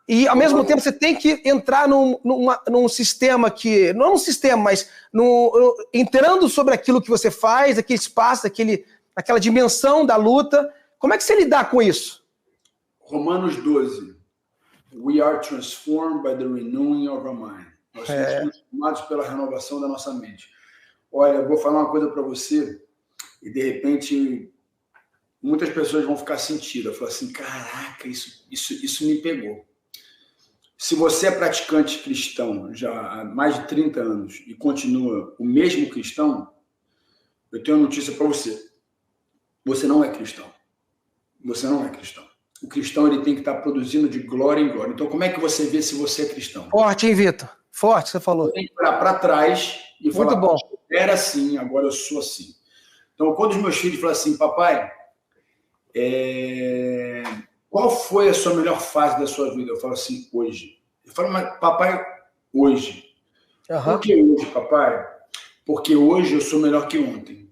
e ao mesmo tempo você tem que entrar num sistema que, não um sistema, mas entrando sobre aquilo que você faz, aquele espaço, aquela dimensão da luta. Como é que você lidar com isso?
Romanos 12. We are transformed by the renewing of our mind. Nós somos transformados pela renovação da nossa mente. Olha, eu vou falar uma coisa para você e, de repente, muitas pessoas vão ficar sentidas. Falar assim, caraca, isso me pegou. Se você é praticante cristão já há mais de 30 anos e continua o mesmo cristão, eu tenho uma notícia para você. Você não é cristão. Você não é cristão. O cristão ele tem que estar produzindo de glória em glória. Então, como é que você vê se você é cristão?
Forte, hein, Vitor? Forte, você falou.
Você tem que olhar para trás e falar,
muito bom.
Eu era assim, agora eu sou assim. Então, quando os meus filhos falam assim, papai, qual foi a sua melhor fase da sua vida? Eu falo assim, hoje. Eu falo, mas papai, hoje. Por que hoje, papai? Porque hoje eu sou melhor que ontem.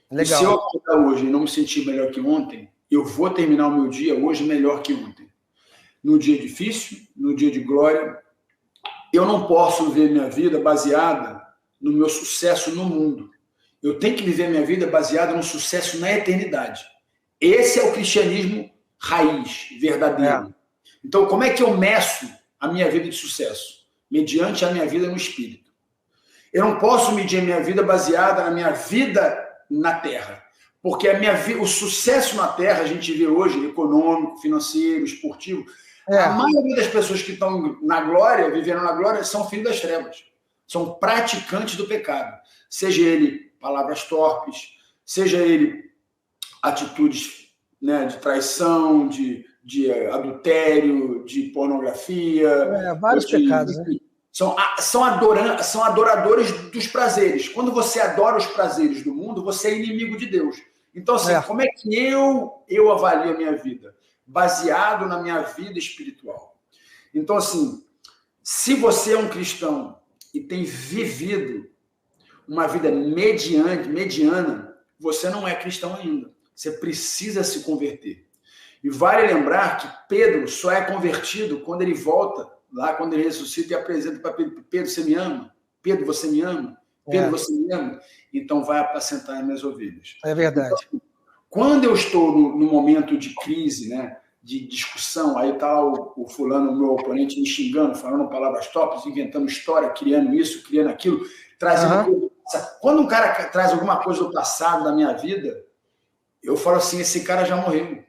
Legal. E se eu acordar hoje e não me sentir melhor que ontem, eu vou terminar o meu dia hoje melhor que ontem. No dia difícil, no dia de glória, eu não posso ver minha vida baseada no meu sucesso no mundo. Eu tenho que viver minha vida baseada no sucesso na eternidade. Esse é o cristianismo raiz, verdadeiro. Então, como é que eu meço a minha vida de sucesso? Mediante a minha vida no Espírito. Eu não posso medir a minha vida baseada na minha vida na Terra. Porque o sucesso na Terra, a gente vê hoje, econômico, financeiro, esportivo, a maioria das pessoas que estão na glória, vivendo na glória, são filhos das trevas. São praticantes do pecado. Seja ele palavras torpes, seja ele atitudes, né, de traição, de adultério, de pornografia.
Vários pecados, né?
São adoradores dos prazeres. Quando você adora os prazeres do mundo, você é inimigo de Deus. Então, assim, como é que eu avalio a minha vida? Baseado na minha vida espiritual. Então, assim, se você é um cristão e tem vivido uma vida mediana, você não é cristão ainda. Você precisa se converter. E vale lembrar que Pedro só é convertido quando ele volta, lá quando ele ressuscita e apresenta para Pedro: Pedro, você me ama? Pedro, você me ama? Pedro, você me ama? Então vai apacentar as minhas ovelhas.
É verdade.
Então, quando eu estou no momento de crise, né, de discussão, aí está lá o fulano, o meu oponente, me xingando, falando palavras tops, inventando história, criando isso, criando aquilo, trazendo coisa. Quando um cara traz alguma coisa do passado, da minha vida, eu falo assim: esse cara já morreu.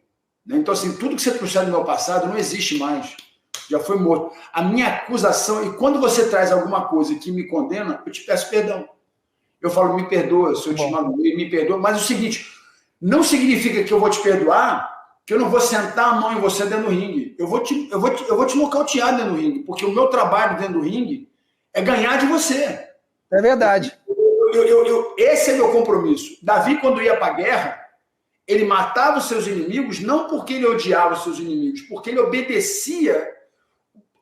Então, assim, tudo que você trouxer do meu passado não existe mais. Já foi morto. A minha acusação, e quando você traz alguma coisa que me condena, eu te peço perdão. Eu falo: me perdoa, se eu te magoei, me perdoa. Mas o seguinte, não significa que eu vou te perdoar, que eu não vou sentar a mão em você dentro do ringue. Eu vou te nocautear dentro do ringue, porque o meu trabalho dentro do ringue é ganhar de você.
É verdade.
Esse é meu compromisso. Davi, quando ia para a guerra, ele matava os seus inimigos não porque ele odiava os seus inimigos, porque ele obedecia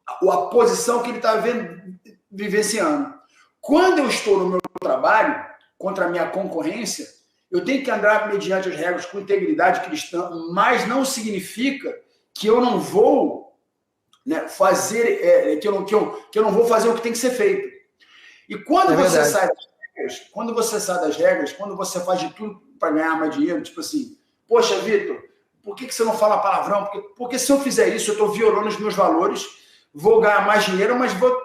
a posição que ele estava vivenciando. Quando eu estou no meu trabalho, contra a minha concorrência, eu tenho que andar mediante as regras com integridade cristã, mas não significa que eu não vou, né, fazer, que eu não vou fazer o que tem que ser feito. E quando você sai das regras, quando você faz de tudo para ganhar mais dinheiro, tipo assim: poxa, Vitor, por que você não fala palavrão? Porque se eu fizer isso, eu estou violando os meus valores, vou ganhar mais dinheiro, mas vou...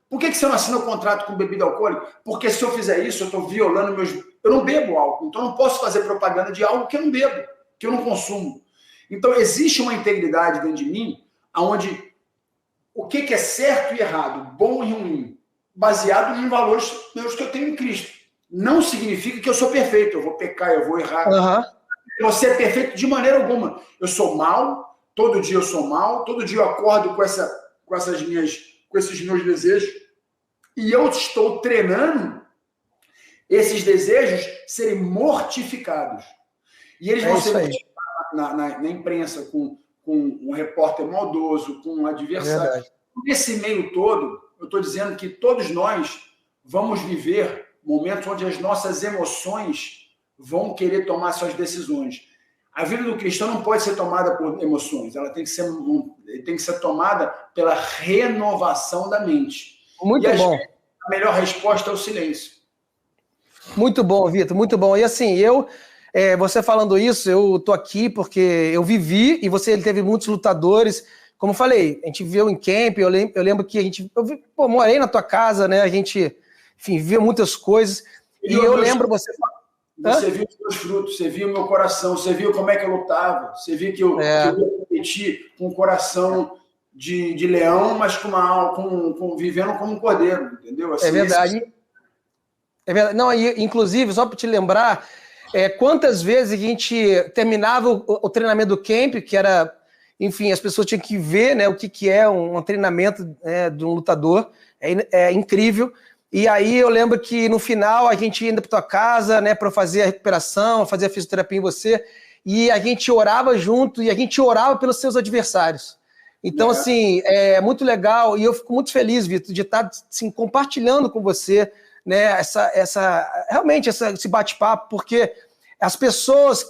Por que você não assina o contrato com bebida alcoólica? Porque se eu fizer isso, eu estou violando meus... Eu não bebo álcool, então eu não posso fazer propaganda de algo que eu não bebo, que eu não consumo. Então, existe uma integridade dentro de mim, onde o que é certo e errado, bom e ruim, baseado nos valores meus que eu tenho em Cristo. Não significa que eu sou perfeito, eu vou pecar, eu vou errar. Você é perfeito de maneira alguma. Eu sou mal, todo dia eu sou mal, todo dia eu acordo com esses meus desejos, e eu estou treinando esses desejos serem mortificados. E eles vão ser mortificados na imprensa, com um repórter maldoso, com um adversário. Nesse meio todo, eu estou dizendo que todos nós vamos viver momentos onde as nossas emoções vão querer tomar suas decisões. A vida do cristão não pode ser tomada por emoções, ela tem que ser tomada pela renovação da mente.
Muito bom.
A melhor resposta é o silêncio.
Muito bom, Vitor, muito bom. E assim, você falando isso, eu tô aqui porque eu vivi, e ele teve muitos lutadores. Como eu falei, a gente viveu em camp, eu lembro que eu morei na tua casa, né? A gente, enfim, viveu muitas coisas. E eu lembro você...
Você viu os meus frutos, você viu o meu coração, você viu como é que eu lutava, você viu que eu competi com um coração de leão, mas vivendo como um cordeiro, entendeu? Assim,
é verdade. É verdade. Não, inclusive, só para te lembrar, quantas vezes a gente terminava o treinamento do camp, que era, enfim, as pessoas tinham que ver, né, o que é um treinamento, de um lutador, é incrível. E aí eu lembro que no final a gente ia para tua casa, né, para fazer a recuperação, fazer a fisioterapia em você, e a gente orava junto, e a gente orava pelos seus adversários. Então, assim, é muito legal, e eu fico muito feliz, Vitor, de estar assim, compartilhando com você, né, realmente esse bate-papo, porque as pessoas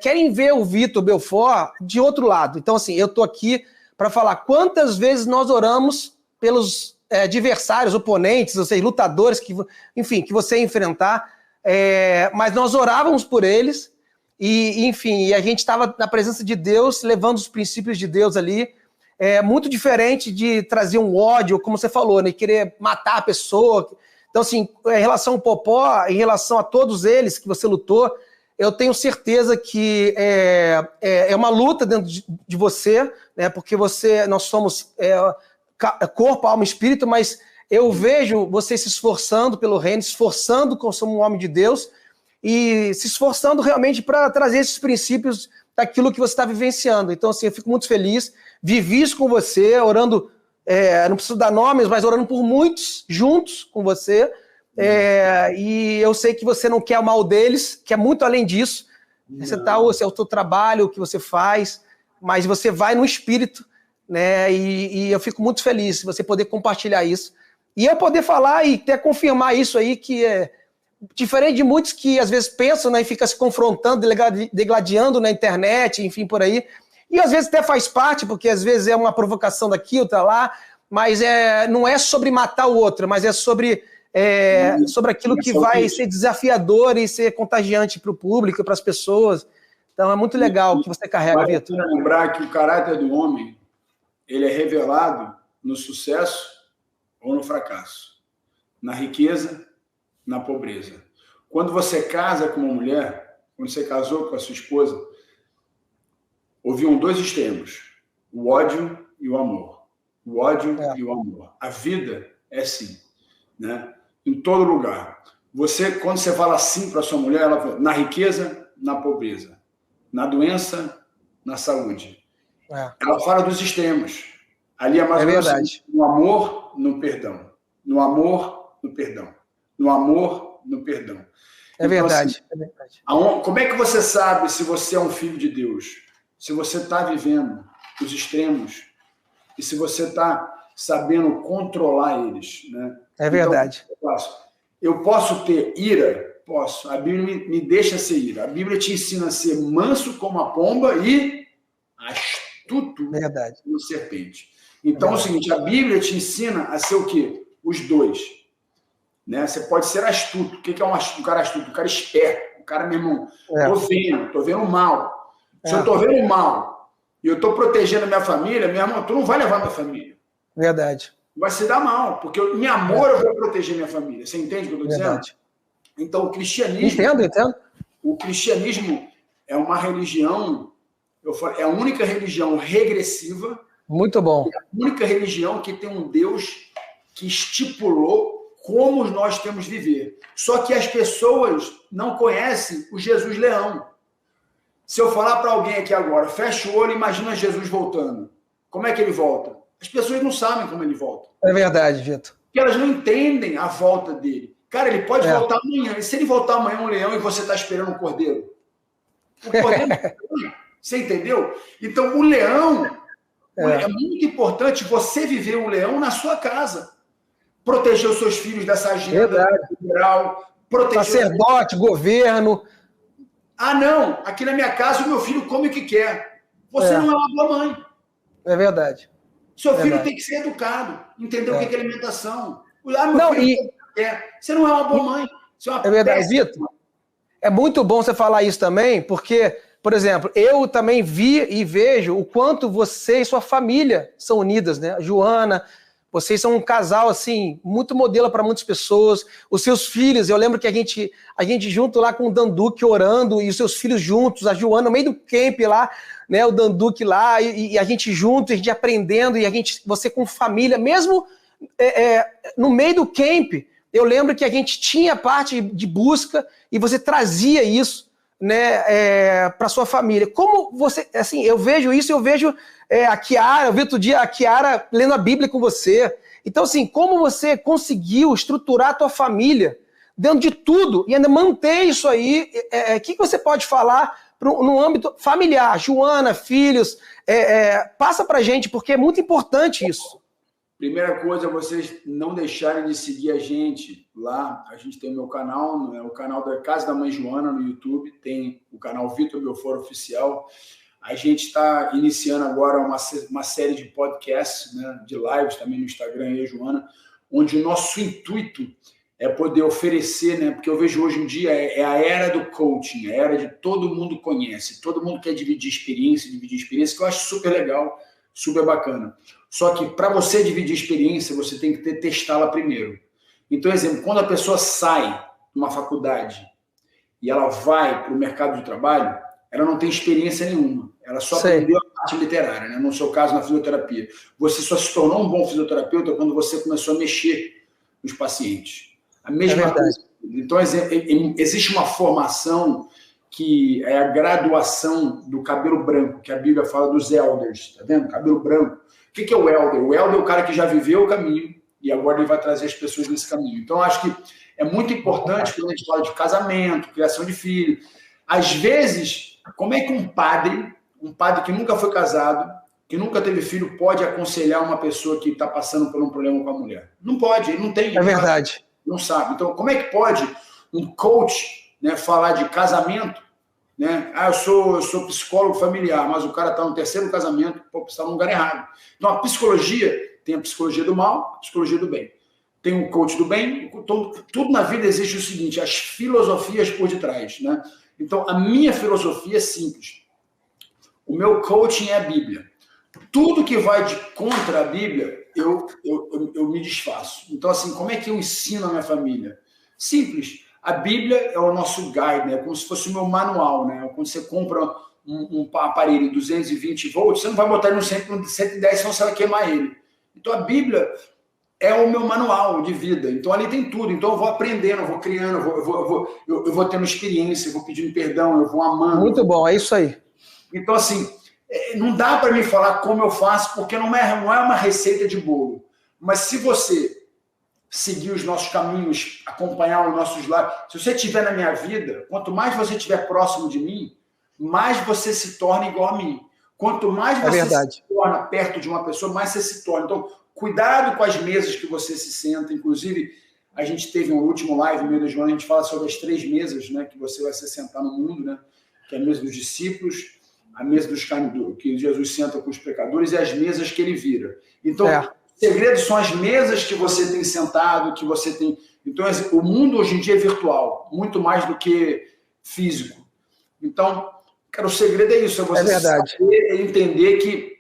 querem ver o Vitor Belfort de outro lado. Então, assim, eu estou aqui para falar quantas vezes nós oramos pelos adversários, oponentes, ou seja, lutadores, enfim, que você ia enfrentar, mas nós orávamos por eles, e enfim, a gente estava na presença de Deus, levando os princípios de Deus ali, muito diferente de trazer um ódio, como você falou, né, querer matar a pessoa. Então, assim, em relação ao Popó, em relação a todos eles que você lutou, eu tenho certeza que é uma luta dentro de você, né, porque nós somos corpo, alma e espírito, mas eu vejo você se esforçando pelo reino, se esforçando como um homem de Deus e se esforçando realmente para trazer esses princípios daquilo que você está vivenciando. Então, assim, eu fico muito feliz, vivi isso com você, orando, não preciso dar nomes, mas orando por muitos juntos com você, e eu sei que você não quer o mal deles, que é muito além disso. Você é o teu trabalho, o que você faz, mas você vai no espírito, né? E eu fico muito feliz se você poder compartilhar isso. E eu poder falar e até confirmar isso aí, que é diferente de muitos que às vezes pensam, né, e fica se confrontando, degladiando na internet, enfim, por aí. E às vezes até faz parte, porque às vezes é uma provocação daqui, outra lá, mas não é sobre matar o outro, mas é sobre aquilo que vai ser desafiador e ser contagiante para o público, para as pessoas. Então é muito legal o que você carrega, Vitor.
Vale lembrar que o caráter do homem, ele é revelado no sucesso ou no fracasso, na riqueza, na pobreza. Quando você casa com uma mulher, quando você casou com a sua esposa, haviam dois extremos, o ódio e o amor. O ódio e o amor. A vida é assim, né? Em todo lugar. Quando você fala sim para sua mulher, ela fala na riqueza, na pobreza, na doença, na saúde. Ela fala dos extremos. Ali é mais ou menos assim, no amor, no perdão. No amor, no perdão. No amor, no perdão.
É verdade.
Então, assim, como é que você sabe se você é um filho de Deus? Se você está vivendo os extremos e se você está sabendo controlar eles, né?
É verdade.
Então, eu posso ter ira? Posso. A Bíblia me deixa ser ira. A Bíblia te ensina a ser manso como a pomba e astuto como a serpente. Então, é o seguinte, a Bíblia te ensina a ser o quê? Os dois. Né? Você pode ser astuto. O que é um cara astuto? Um cara esperto. Um cara, meu irmão, tô vendo mal. Se eu tô vendo mal e eu tô protegendo a minha família, meu irmão, tu não vai levar minha família.
Verdade.
Vai se dar mal, porque em amor eu vou proteger minha família. Você entende o que eu estou dizendo? Então, o cristianismo...
Entendo.
O cristianismo é uma religião, é a única religião regressiva.
Muito bom.
É a única religião que tem um Deus que estipulou como nós temos de viver. Só que as pessoas não conhecem o Jesus Leão. Se eu falar para alguém aqui agora, fecha o olho e imagina Jesus voltando. Como é que ele volta? As pessoas não sabem como ele volta. É
verdade, Vitor.
Porque elas não entendem a volta dele. Cara, ele pode voltar amanhã. E se ele voltar amanhã um leão e você está esperando um cordeiro? O cordeiro você entendeu? Então, o leão... É muito importante você viver o leão na sua casa. Proteger os seus filhos dessa agenda liberal.
Sacerdote, governo.
Ah, não. Aqui na minha casa o meu filho come o que quer. Você não é uma boa mãe.
É verdade.
Seu filho tem que ser educado, entender o que é alimentação. Você não é uma boa mãe. Você é uma
verdade, Vitor. É muito bom você falar isso também, porque, por exemplo, eu também vi e vejo o quanto você e sua família são unidas, né? A Joana, vocês são um casal, assim, muito modelo para muitas pessoas. Os seus filhos, eu lembro que a gente junto lá com o Danduque orando, e os seus filhos juntos, a Joana no meio do camp lá, né, o Danduque lá, e a gente junto, a gente aprendendo, e você com família, mesmo no meio do camp, eu lembro que a gente tinha parte de busca, e você trazia isso, né, para sua família. Como você, assim, eu vejo isso, eu vejo a Kiara, eu vi outro dia a Kiara lendo a Bíblia com você. Então, assim, como você conseguiu estruturar a tua família dentro de tudo e ainda manter isso aí? O que você pode falar no âmbito familiar? Joana, filhos, passa pra gente, porque é muito importante isso.
Primeira coisa, vocês não deixarem de seguir a gente lá. A gente tem o meu canal, o canal da Casa da Mãe Joana no YouTube, tem o canal Vitor Belfort Oficial. A gente está iniciando agora uma série de podcasts, né, de lives também no Instagram, eu e a Joana, onde o nosso intuito é poder oferecer, né, porque eu vejo hoje em dia é a era do coaching, a era de todo mundo conhece, todo mundo quer dividir experiência, que eu acho super legal, super bacana. Só que para você dividir experiência, você tem que testá-la primeiro. Então, exemplo, quando a pessoa sai de uma faculdade e ela vai para o mercado de trabalho, ela não tem experiência nenhuma. Ela só aprendeu a parte literária, né? No seu caso, na fisioterapia. Você só se tornou um bom fisioterapeuta quando você começou a mexer nos pacientes. A mesma coisa. Então, existe uma formação que é a graduação do cabelo branco, que a Bíblia fala dos elders, tá vendo? Cabelo branco. O que é o elder? O elder é o cara que já viveu o caminho e agora ele vai trazer as pessoas nesse caminho. Então, acho que é muito importante quando a gente fala de casamento, criação de filho. Às vezes, como é que um padre que nunca foi casado, que nunca teve filho, pode aconselhar uma pessoa que está passando por um problema com a mulher? Não pode, ele não tem.
É verdade.
Não sabe. Então, como é que pode um coach, né, falar de casamento, né? Eu sou psicólogo familiar, mas o cara está no terceiro casamento, está no lugar errado. Então, a psicologia tem a psicologia do mal, a psicologia do bem. Tem um coach do bem, tudo na vida existe o seguinte, as filosofias por detrás, né? Então, a minha filosofia é simples. O meu coaching é a Bíblia. Tudo que vai de contra a Bíblia, eu me desfaço. Então, assim, como é que eu ensino a minha família? Simples. A Bíblia é o nosso guide, né? É como se fosse o meu manual, né? Quando você compra um aparelho 220 volts, você não vai botar ele no 110, senão você vai queimar ele. Então, a Bíblia é o meu manual de vida. Então, ali tem tudo. Então, eu vou aprendendo, eu vou criando, eu vou tendo experiência, eu vou pedindo perdão, eu vou amando.
Muito bom, é isso aí.
Então, assim, não dá para me falar como eu faço, porque não é uma receita de bolo. Mas se você seguir os nossos caminhos, acompanhar os nossos lados, se você estiver na minha vida, quanto mais você estiver próximo de mim, mais você se torna igual a mim. Quanto mais você se torna perto de uma pessoa, mais você se torna. Então, cuidado com as mesas que você se senta. Inclusive, a gente teve um último live no meio da Joana, a gente fala sobre as 3 mesas, né, que você vai se sentar no mundo, né, que é a mesa dos discípulos, a mesa dos que Jesus senta com os pecadores e as mesas que ele vira. Então, o segredo são as mesas que você tem sentado, que você tem... Então, o mundo hoje em dia é virtual, muito mais do que físico. Então, cara, o segredo é isso, é você saber entender que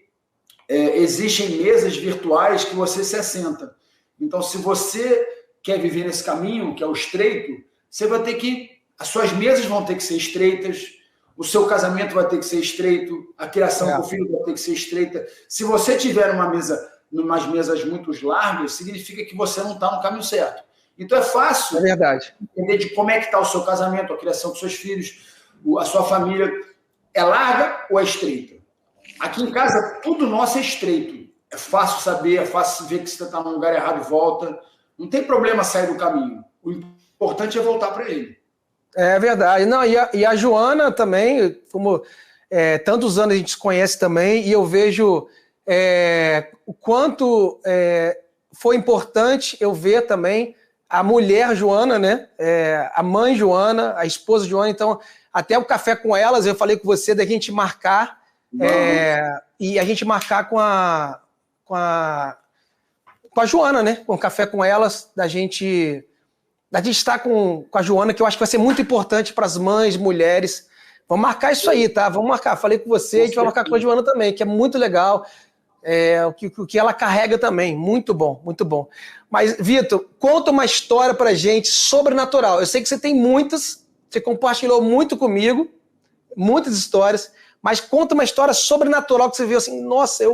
existem mesas virtuais que você se assenta. Então, se você quer viver nesse caminho, que é o estreito, você vai ter que... As suas mesas vão ter que ser estreitas, o seu casamento vai ter que ser estreito, a criação com o filho vai ter que ser estreita. Se você tiver umas mesas muito largas, significa que você não está no caminho certo. Então, é fácil entender de como é que está o seu casamento, a criação dos seus filhos, a sua família. É larga ou é estreita? Aqui em casa, tudo nosso é estreito. É fácil saber, é fácil ver que você está no lugar errado e volta. Não tem problema sair do caminho. O importante é voltar para ele.
É verdade. Não, e a Joana também, como tantos anos a gente se conhece também, e eu vejo o quanto foi importante eu ver também a mulher Joana, né? A mãe Joana, a esposa Joana. Então, até o café com elas, eu falei com você da gente marcar, e a gente marcar com a Joana, né? Com o café com elas, da gente estar com a Joana, que eu acho que vai ser muito importante para as mães, mulheres. Vamos marcar isso aí, tá? Vamos marcar. Falei com você, a gente vai marcar com a Joana também, que é muito legal. O que ela carrega também. Muito bom, muito bom. Mas, Vitor, conta uma história pra gente sobrenatural. Eu sei que você tem muitas, você compartilhou muito comigo, muitas histórias, mas conta uma história sobrenatural que você viu assim, nossa,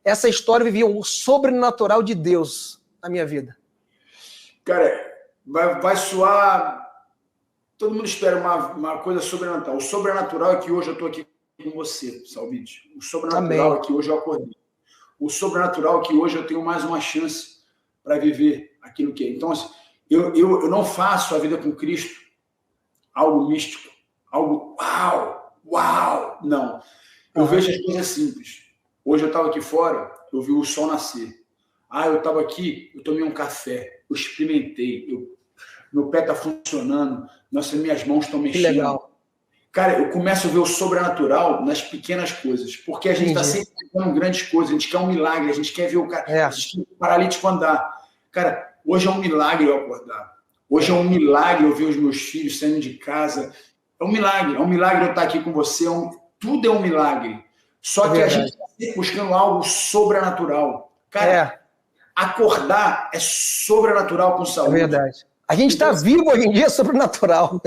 essa história eu vivi o sobrenatural de Deus na minha vida.
Cara, vai soar... Todo mundo espera uma coisa sobrenatural. O sobrenatural é que hoje eu estou aqui com você, Salvite. O sobrenatural é que hoje eu acordei. O sobrenatural é que hoje eu tenho mais uma chance para viver aquilo que é. Então, assim, eu não faço a vida com Cristo algo místico, algo uau, não. Eu vejo as coisas simples. Hoje eu estava aqui fora, eu vi o sol nascer. Eu estava aqui, eu tomei um café, eu experimentei, meu pé está funcionando, minhas mãos estão mexendo.
Que legal.
Cara, eu começo a ver o sobrenatural nas pequenas coisas, porque a gente está sempre buscando grandes coisas, a gente quer um milagre, a gente quer ver o cara, a gente quer o paralítico andar. Cara, hoje é um milagre eu acordar. Hoje é um milagre eu ver os meus filhos saindo de casa. É um milagre eu estar aqui com você. Tudo é um milagre. Só que a gente está sempre buscando algo sobrenatural. Cara, acordar é sobrenatural com saúde.
É verdade. A gente está vivo hoje em dia, é sobrenatural.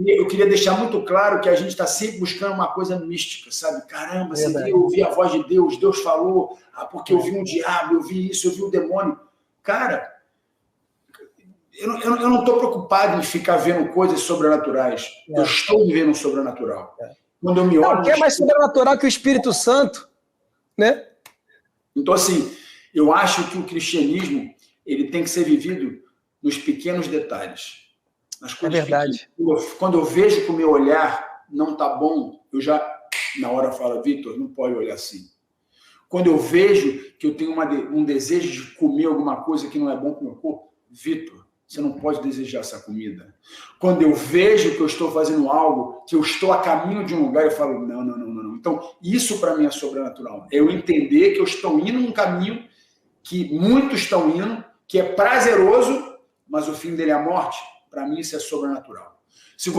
Eu queria deixar muito claro que a gente está sempre buscando uma coisa mística, sabe? Caramba, você viu, eu ouvi a voz de Deus, Deus falou, porque eu vi um diabo, eu vi isso, eu vi um demônio. Cara, eu não estou preocupado em ficar vendo coisas sobrenaturais. Eu estou vivendo um sobrenatural. Quando eu me olho...
O que é mais sobrenatural que o Espírito Santo, né?
Então, assim, eu acho que o cristianismo ele tem que ser vivido nos pequenos detalhes. Nas coisas
verdade.
Pequenas. Quando eu vejo que o meu olhar não está bom, eu já, na hora, falo, Vitor, não pode olhar assim. Quando eu vejo que eu tenho um desejo de comer alguma coisa que não é bom para o meu corpo, Vitor, você não pode desejar essa comida. Quando eu vejo que eu estou fazendo algo, que eu estou a caminho de um lugar, eu falo, não. Então, isso para mim é sobrenatural. É eu entender que eu estou indo num caminho que muitos estão indo, que é prazeroso, mas o fim dele é a morte. Para mim, isso é sobrenatural. Se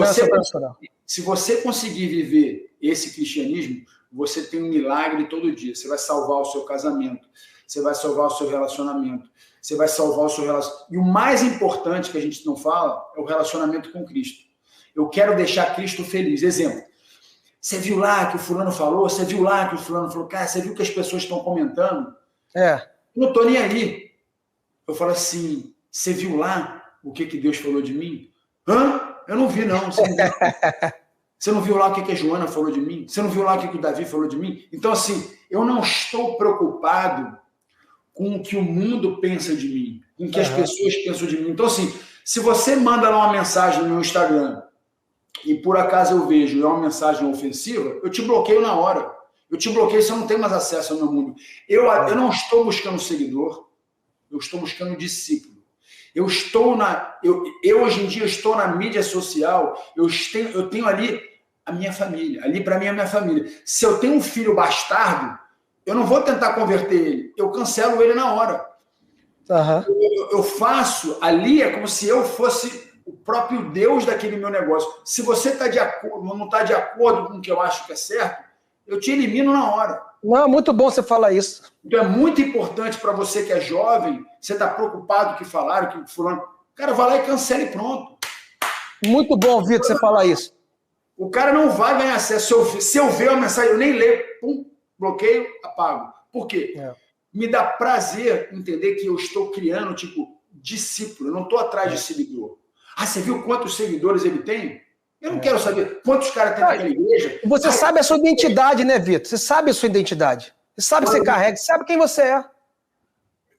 você conseguir viver esse cristianismo, você tem um milagre todo dia. Você vai salvar o seu casamento, você vai salvar o seu relacionamento, você vai salvar o seu relacionamento. E o mais importante que a gente não fala é o relacionamento com Cristo. Eu quero deixar Cristo feliz. Exemplo, você viu lá que o fulano falou? Você viu lá que o fulano falou? Cara, você viu que as pessoas estão comentando? Eu não estou nem aí. Eu falo assim, você viu lá o que Deus falou de mim? Eu não vi, não. Você não viu lá o que a Joana falou de mim? Você não viu lá o que o Davi falou de mim? Então, assim, eu não estou preocupado com o que o mundo pensa de mim, com o que as pessoas pensam de mim. Então, assim, se você manda lá uma mensagem no meu Instagram e por acaso eu vejo é uma mensagem ofensiva, eu te bloqueio na hora. Eu te bloqueio, você não tem mais acesso ao meu mundo. Eu não estou buscando seguidor, eu estou buscando discípulo. Eu hoje em dia estou na mídia social, eu tenho ali a minha família. Ali, para mim, é a minha família. Se eu tenho um filho bastardo, eu não vou tentar converter ele. Eu cancelo ele na hora. Eu faço ali, é como se eu fosse o próprio Deus daquele meu negócio. Se você não está de acordo com o que eu acho que é certo, eu te elimino na hora.
Não, muito bom você falar isso.
Então é muito importante para você que é jovem, você está preocupado com o que falaram, que fulano... Cara, vai lá e cancela e pronto.
Muito bom, Vitor, você falar isso.
O cara não vai ganhar acesso. Se eu ver uma mensagem, eu nem leio, pum, bloqueio, apago. Por quê? Me dá prazer entender que eu estou criando, discípulo. Eu não estou atrás de seguidor. Você viu quantos seguidores ele tem? Eu não quero saber quantos caras tem naquela igreja.
Você sabe a sua identidade, né, Vitor? Você sabe a sua identidade. Você sabe o que você carrega, você sabe quem você é.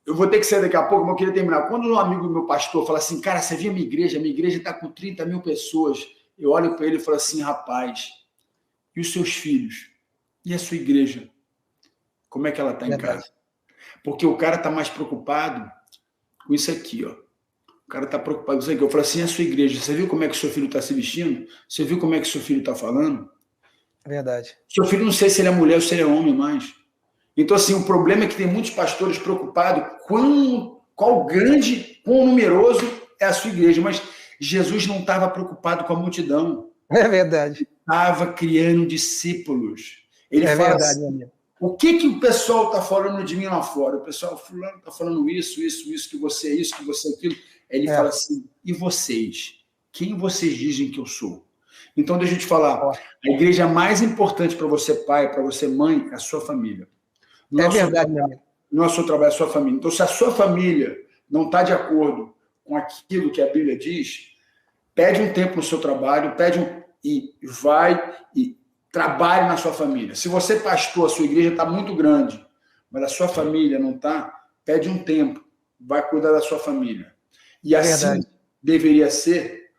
Eu vou ter que sair daqui a pouco, mas eu queria terminar. Quando um amigo do meu pastor fala assim, cara, você viu a minha igreja está com 30 mil pessoas. Eu olho para ele e falo assim, rapaz, e os seus filhos? E a sua igreja? Como é que ela está em casa? Porque o cara está mais preocupado com isso aqui, ó. O cara está preocupado com isso aqui. Eu falo assim, a sua igreja, você viu como é que seu filho está se vestindo? Você viu como é que seu filho está falando?
Verdade.
Seu filho, não sei se ele é mulher ou se ele é homem mais. Então, assim, o problema é que tem muitos pastores preocupados quão numeroso é a sua igreja. Mas Jesus não estava preocupado com a multidão.
É verdade.
Estava criando discípulos. Ele fala
verdade,
assim, amigo. O que o pessoal está falando de mim lá fora? O pessoal fulano está falando isso, que você é isso, que você é aquilo. Ele fala assim, e vocês? Quem vocês dizem que eu sou? Então, deixa eu te falar. A igreja mais importante para você, pai, para você, mãe, é a sua família.
É verdade, meu amigo.
Não é o seu trabalho, é a sua família. Então, se a sua família não está de acordo com aquilo que a Bíblia diz, pede um tempo no seu trabalho, e vai e trabalhe na sua família. Se você pastor, a sua igreja está muito grande, mas a sua família não está, pede um tempo, vai cuidar da sua família. E assim deveria ser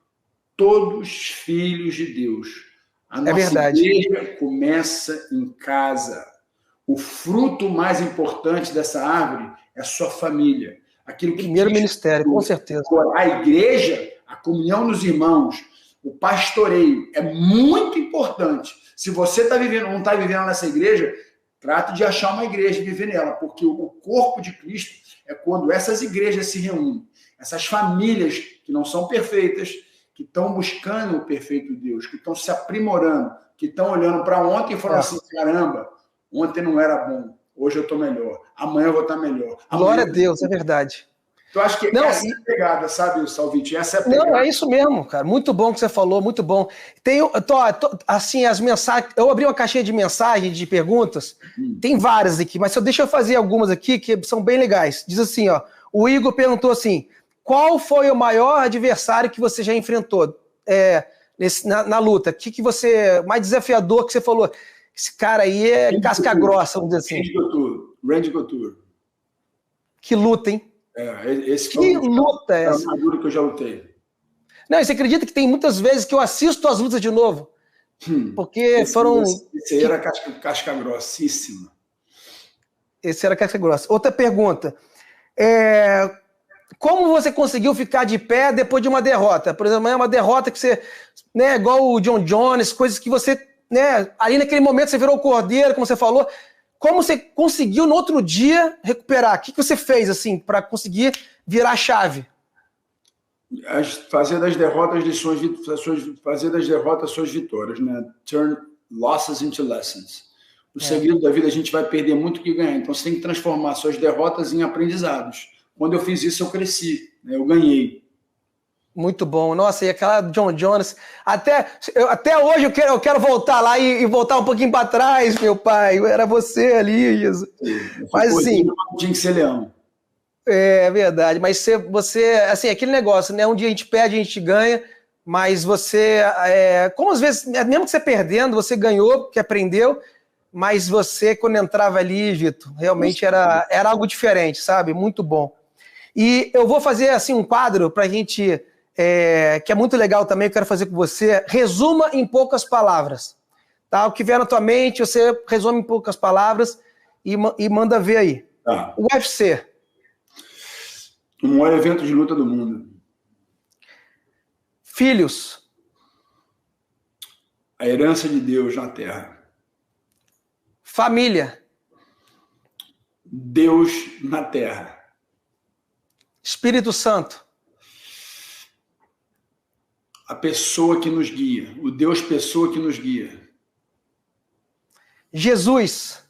todos filhos de Deus. A nossa igreja começa em casa. O fruto mais importante dessa árvore é a sua família. Aquilo que
primeiro ministério, com certeza.
A igreja, a comunhão dos irmãos, O pastoreio é muito importante. Se você não está vivendo nessa igreja, trate de achar uma igreja e viver nela, porque o corpo de Cristo é quando essas igrejas se reúnem, essas famílias que não são perfeitas, que estão buscando o perfeito Deus, que estão se aprimorando, que estão olhando para ontem e falando assim, caramba, ontem não era bom, hoje eu estou melhor, amanhã eu vou estar melhor.
Glória a Deus, é verdade.
Eu acho que essa é a pegada, sabe, Salviti? Essa é a pegada.
Não, é isso mesmo, cara. Muito bom que você falou, muito bom. Assim, as mensagens. Eu abri uma caixinha de mensagens, de perguntas. Tem várias aqui, mas deixa eu fazer algumas aqui que são bem legais. Diz assim, ó. O Igor perguntou assim: qual foi o maior adversário que você já enfrentou na luta? O que você. Mais desafiador que você falou? Esse cara aí é casca grossa, vamos dizer assim.
Randy Couture.
Que luta, hein?
Esse
que luta é essa?
A dura que eu já lutei.
Não, você acredita que tem muitas vezes que eu assisto as lutas de novo? Porque
esse aí era casca grossíssima.
Esse era casca grossa. Outra pergunta. Como você conseguiu ficar de pé depois de uma derrota? Por exemplo, uma derrota que você... Né, igual o John Jones, coisas que você... Né, ali naquele momento você virou o cordeiro, como você falou... Como você conseguiu no outro dia recuperar? O que você fez assim para conseguir virar a chave?
Fazer das derrotas suas vitórias, né? Turn losses into lessons. O segredo da vida, a gente vai perder muito que ganhar. Então você tem que transformar suas derrotas em aprendizados. Quando eu fiz isso, eu cresci, né? Eu ganhei.
Muito bom. Nossa, e aquela John Jones. Até hoje eu quero voltar lá e voltar um pouquinho para trás, meu pai. Era você ali, Jesus. Mas assim.
Tinha que ser leão.
É verdade. Mas você, assim, aquele negócio, né? Um dia a gente perde, a gente ganha. Mas você. Como às vezes, mesmo que você perdendo, você ganhou, porque aprendeu. Mas você, quando entrava ali, Vitor, realmente era algo diferente, sabe? Muito bom. E eu vou fazer assim um quadro para a gente. Que é muito legal também, eu quero fazer com você. Resuma em poucas palavras. Tá? O que vier na tua mente, você resume em poucas palavras e manda ver aí.
Tá.
O UFC.
O maior evento de luta do mundo.
Filhos.
A herança de Deus na terra.
Família.
Deus na terra.
Espírito Santo.
A pessoa que nos guia, o Deus pessoa que nos guia.
Jesus.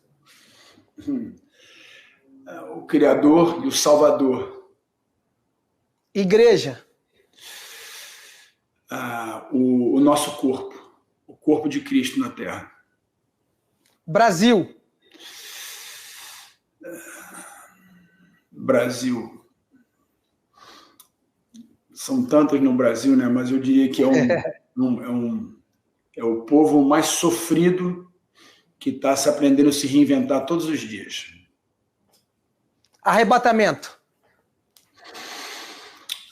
O Criador e o Salvador.
Igreja.
O nosso corpo, o corpo de Cristo na Terra.
Brasil.
Brasil. São tantos no Brasil, né? Mas eu diria que é o povo mais sofrido que está se aprendendo a se reinventar todos os dias.
Arrebatamento.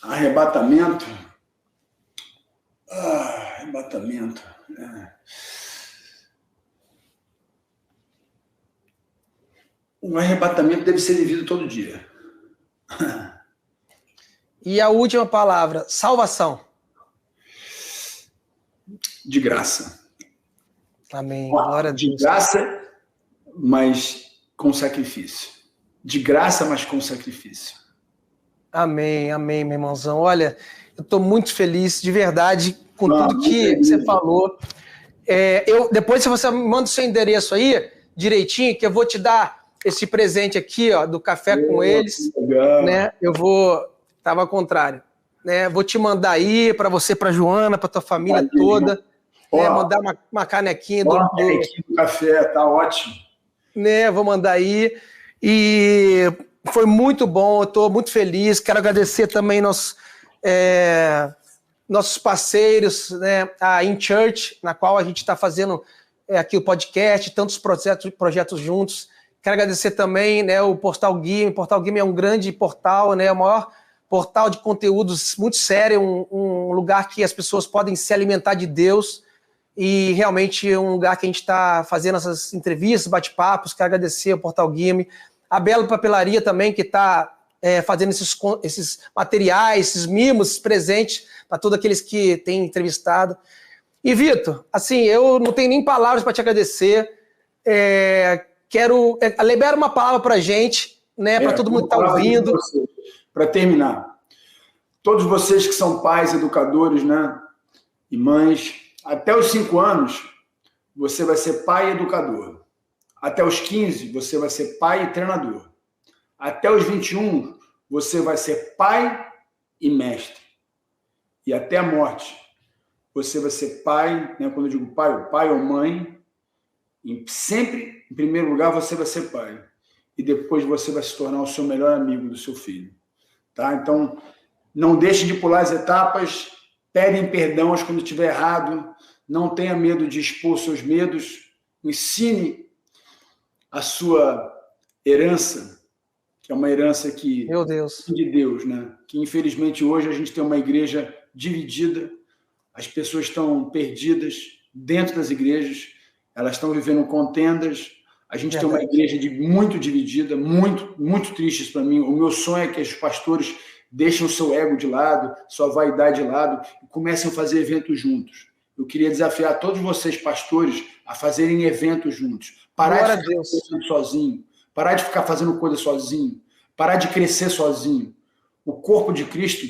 Arrebatamento. Arrebatamento. O arrebatamento deve ser vivido todo dia.
E a última palavra, salvação.
De graça.
Amém. Glória a Deus.
De graça, mas com sacrifício. De graça, mas com sacrifício.
Amém, amém, meu irmãozão. Olha, eu estou muito feliz, de verdade, com tudo que você falou. Depois, se você me manda o seu endereço aí, direitinho, que eu vou te dar esse presente aqui, ó, do café com eles.
Legal.
Né? Tava ao contrário. Né? Vou te mandar aí, para você, para Joana, para tua família toda. Né? Mandar uma canequinha do
café, tá ótimo.
Né? Vou mandar aí. E foi muito bom, eu estou muito feliz. Quero agradecer também nossos parceiros, né? A InChurch, na qual a gente está fazendo aqui o podcast, tantos projetos juntos. Quero agradecer também, né, o Portal Guime. O Portal Guime é um grande portal, né, o maior portal de conteúdos muito sério, um lugar que as pessoas podem se alimentar de Deus e realmente um lugar que a gente está fazendo essas entrevistas, bate-papos. Quero agradecer ao Portal Guime. A Bela Papelaria também, que está fazendo esses materiais, esses mimos, esses presentes para todos aqueles que têm entrevistado. E, Vitor, assim, eu não tenho nem palavras para te agradecer. Libera uma palavra para a gente, né, para todo mundo que está ouvindo.
Para terminar, todos vocês que são pais, educadores, né, e mães, até os 5 anos, você vai ser pai e educador. Até os 15, você vai ser pai e treinador. Até os 21, você vai ser pai e mestre. E até a morte, você vai ser pai, né, quando eu digo pai ou mãe, sempre, em primeiro lugar, você vai ser pai. E depois você vai se tornar o seu melhor amigo do seu filho. Tá? Então, não deixe de pular as etapas, pedem perdão quando estiver errado, não tenha medo de expor seus medos, ensine a sua herança, que é uma herança que
Meu Deus.
de Deus, né? Que infelizmente hoje a gente tem uma igreja dividida, as pessoas estão perdidas dentro das igrejas, elas estão vivendo contendas, a gente tem uma igreja muito dividida, muito triste isso para mim. O meu sonho é que os pastores deixem o seu ego de lado, sua vaidade de lado e comecem a fazer eventos juntos. Eu queria desafiar todos vocês, pastores, a fazerem eventos juntos. Parar de ficar fazendo sozinho, parar de ficar fazendo coisa sozinho, parar de crescer sozinho. O corpo de Cristo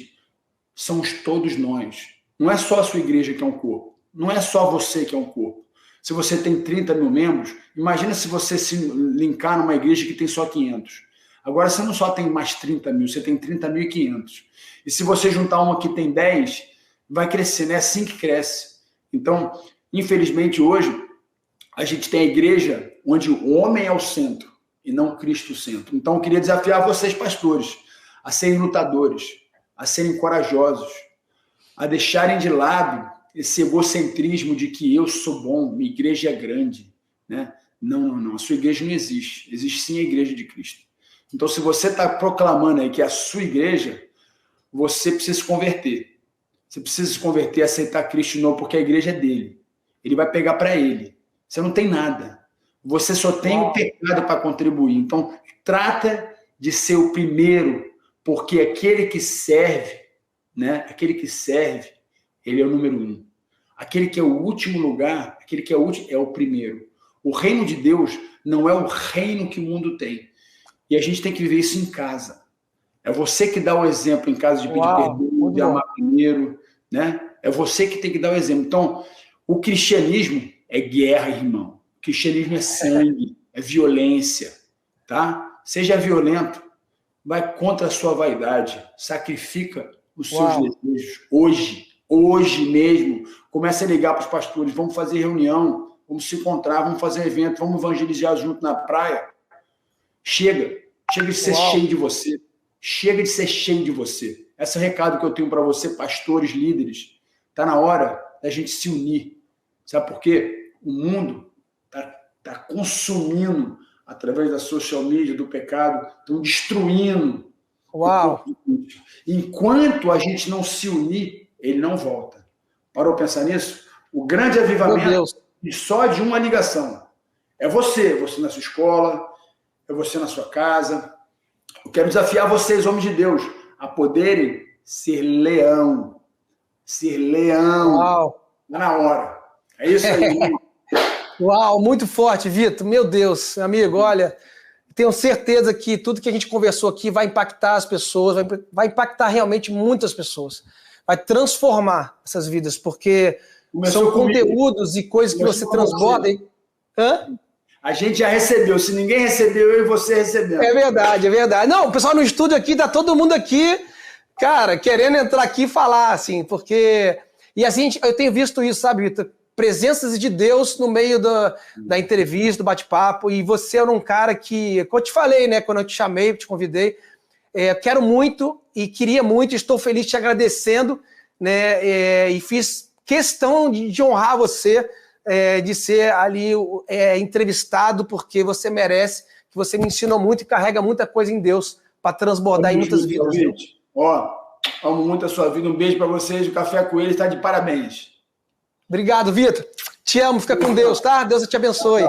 somos todos nós. Não é só a sua igreja que é um corpo. Não é só você que é um corpo. Se você tem 30 mil membros, imagina se você se linkar numa igreja que tem só 500. Agora você não só tem mais 30 mil, você tem 30.500. E se você juntar uma que tem 10, vai crescer, né? É assim que cresce. Então, infelizmente, hoje, a gente tem a igreja onde o homem é o centro e não Cristo o centro. Então, eu queria desafiar vocês, pastores, a serem lutadores, a serem corajosos, a deixarem de lado esse egocentrismo de que eu sou bom, minha igreja é grande, né? Não. A sua igreja não existe. Existe sim a igreja de Cristo. Então, se você está proclamando aí que é a sua igreja, você precisa se converter. Você precisa se converter, aceitar Cristo de novo, porque a igreja é dele. Ele vai pegar para ele. Você não tem nada. Você só tem o pecado para contribuir. Então, trata de ser o primeiro, porque aquele que serve, né? Aquele que serve, ele é o número 1. Aquele que é o último lugar, aquele que é o último, é o primeiro. O reino de Deus não é o reino que o mundo tem. E a gente tem que viver isso em casa. É você que dá o exemplo em casa de pedir perdão, de amar primeiro, né? É você que tem que dar o exemplo. Então, o cristianismo é guerra, irmão. O cristianismo é sangue, é violência, tá? Seja violento, vai contra a sua vaidade, sacrifica os seus desejos hoje mesmo. Comece a ligar para os pastores, vamos fazer reunião, vamos se encontrar, vamos fazer evento, vamos evangelizar junto na praia. Chega de ser cheio de você. Chega de ser cheio de você. Esse é o recado que eu tenho para você, pastores, líderes. Está na hora da gente se unir. Sabe por quê? O mundo está consumindo, através da social media, do pecado, estão destruindo. Enquanto a gente não se unir, ele não volta. Parou para pensar nisso? O grande avivamento é só de uma ligação. É você na sua escola, é você na sua casa. Eu quero desafiar vocês, homens de Deus, a poderem ser leão. Ser leão. Está na hora. É isso aí.
Uau, muito forte, Vitor. Meu Deus, amigo, olha, tenho certeza que tudo que a gente conversou aqui vai impactar as pessoas, vai impactar realmente muitas pessoas. Vai transformar essas vidas, porque são conteúdos e coisas que você transborda.
A gente já recebeu. Se ninguém recebeu, eu e você recebemos.
É verdade, é verdade. Não, o pessoal no estúdio aqui, tá todo mundo aqui, cara, querendo entrar aqui e falar, assim, porque... E assim, eu tenho visto isso, sabe, Vitor? Presenças de Deus no meio da entrevista, do bate-papo, e você era um cara que, como eu te falei, né, quando eu te chamei, te convidei, quero muito e queria muito, estou feliz te agradecendo, né, e fiz questão de honrar você, de ser ali entrevistado, porque você merece, que você me ensinou muito e carrega muita coisa em Deus para transbordar em muitas vidas.
Amo muito a sua vida, um beijo para vocês, o Café com Ele está de parabéns.
Obrigado, Vitor. Te amo, fica com Deus, tá? Deus te abençoe.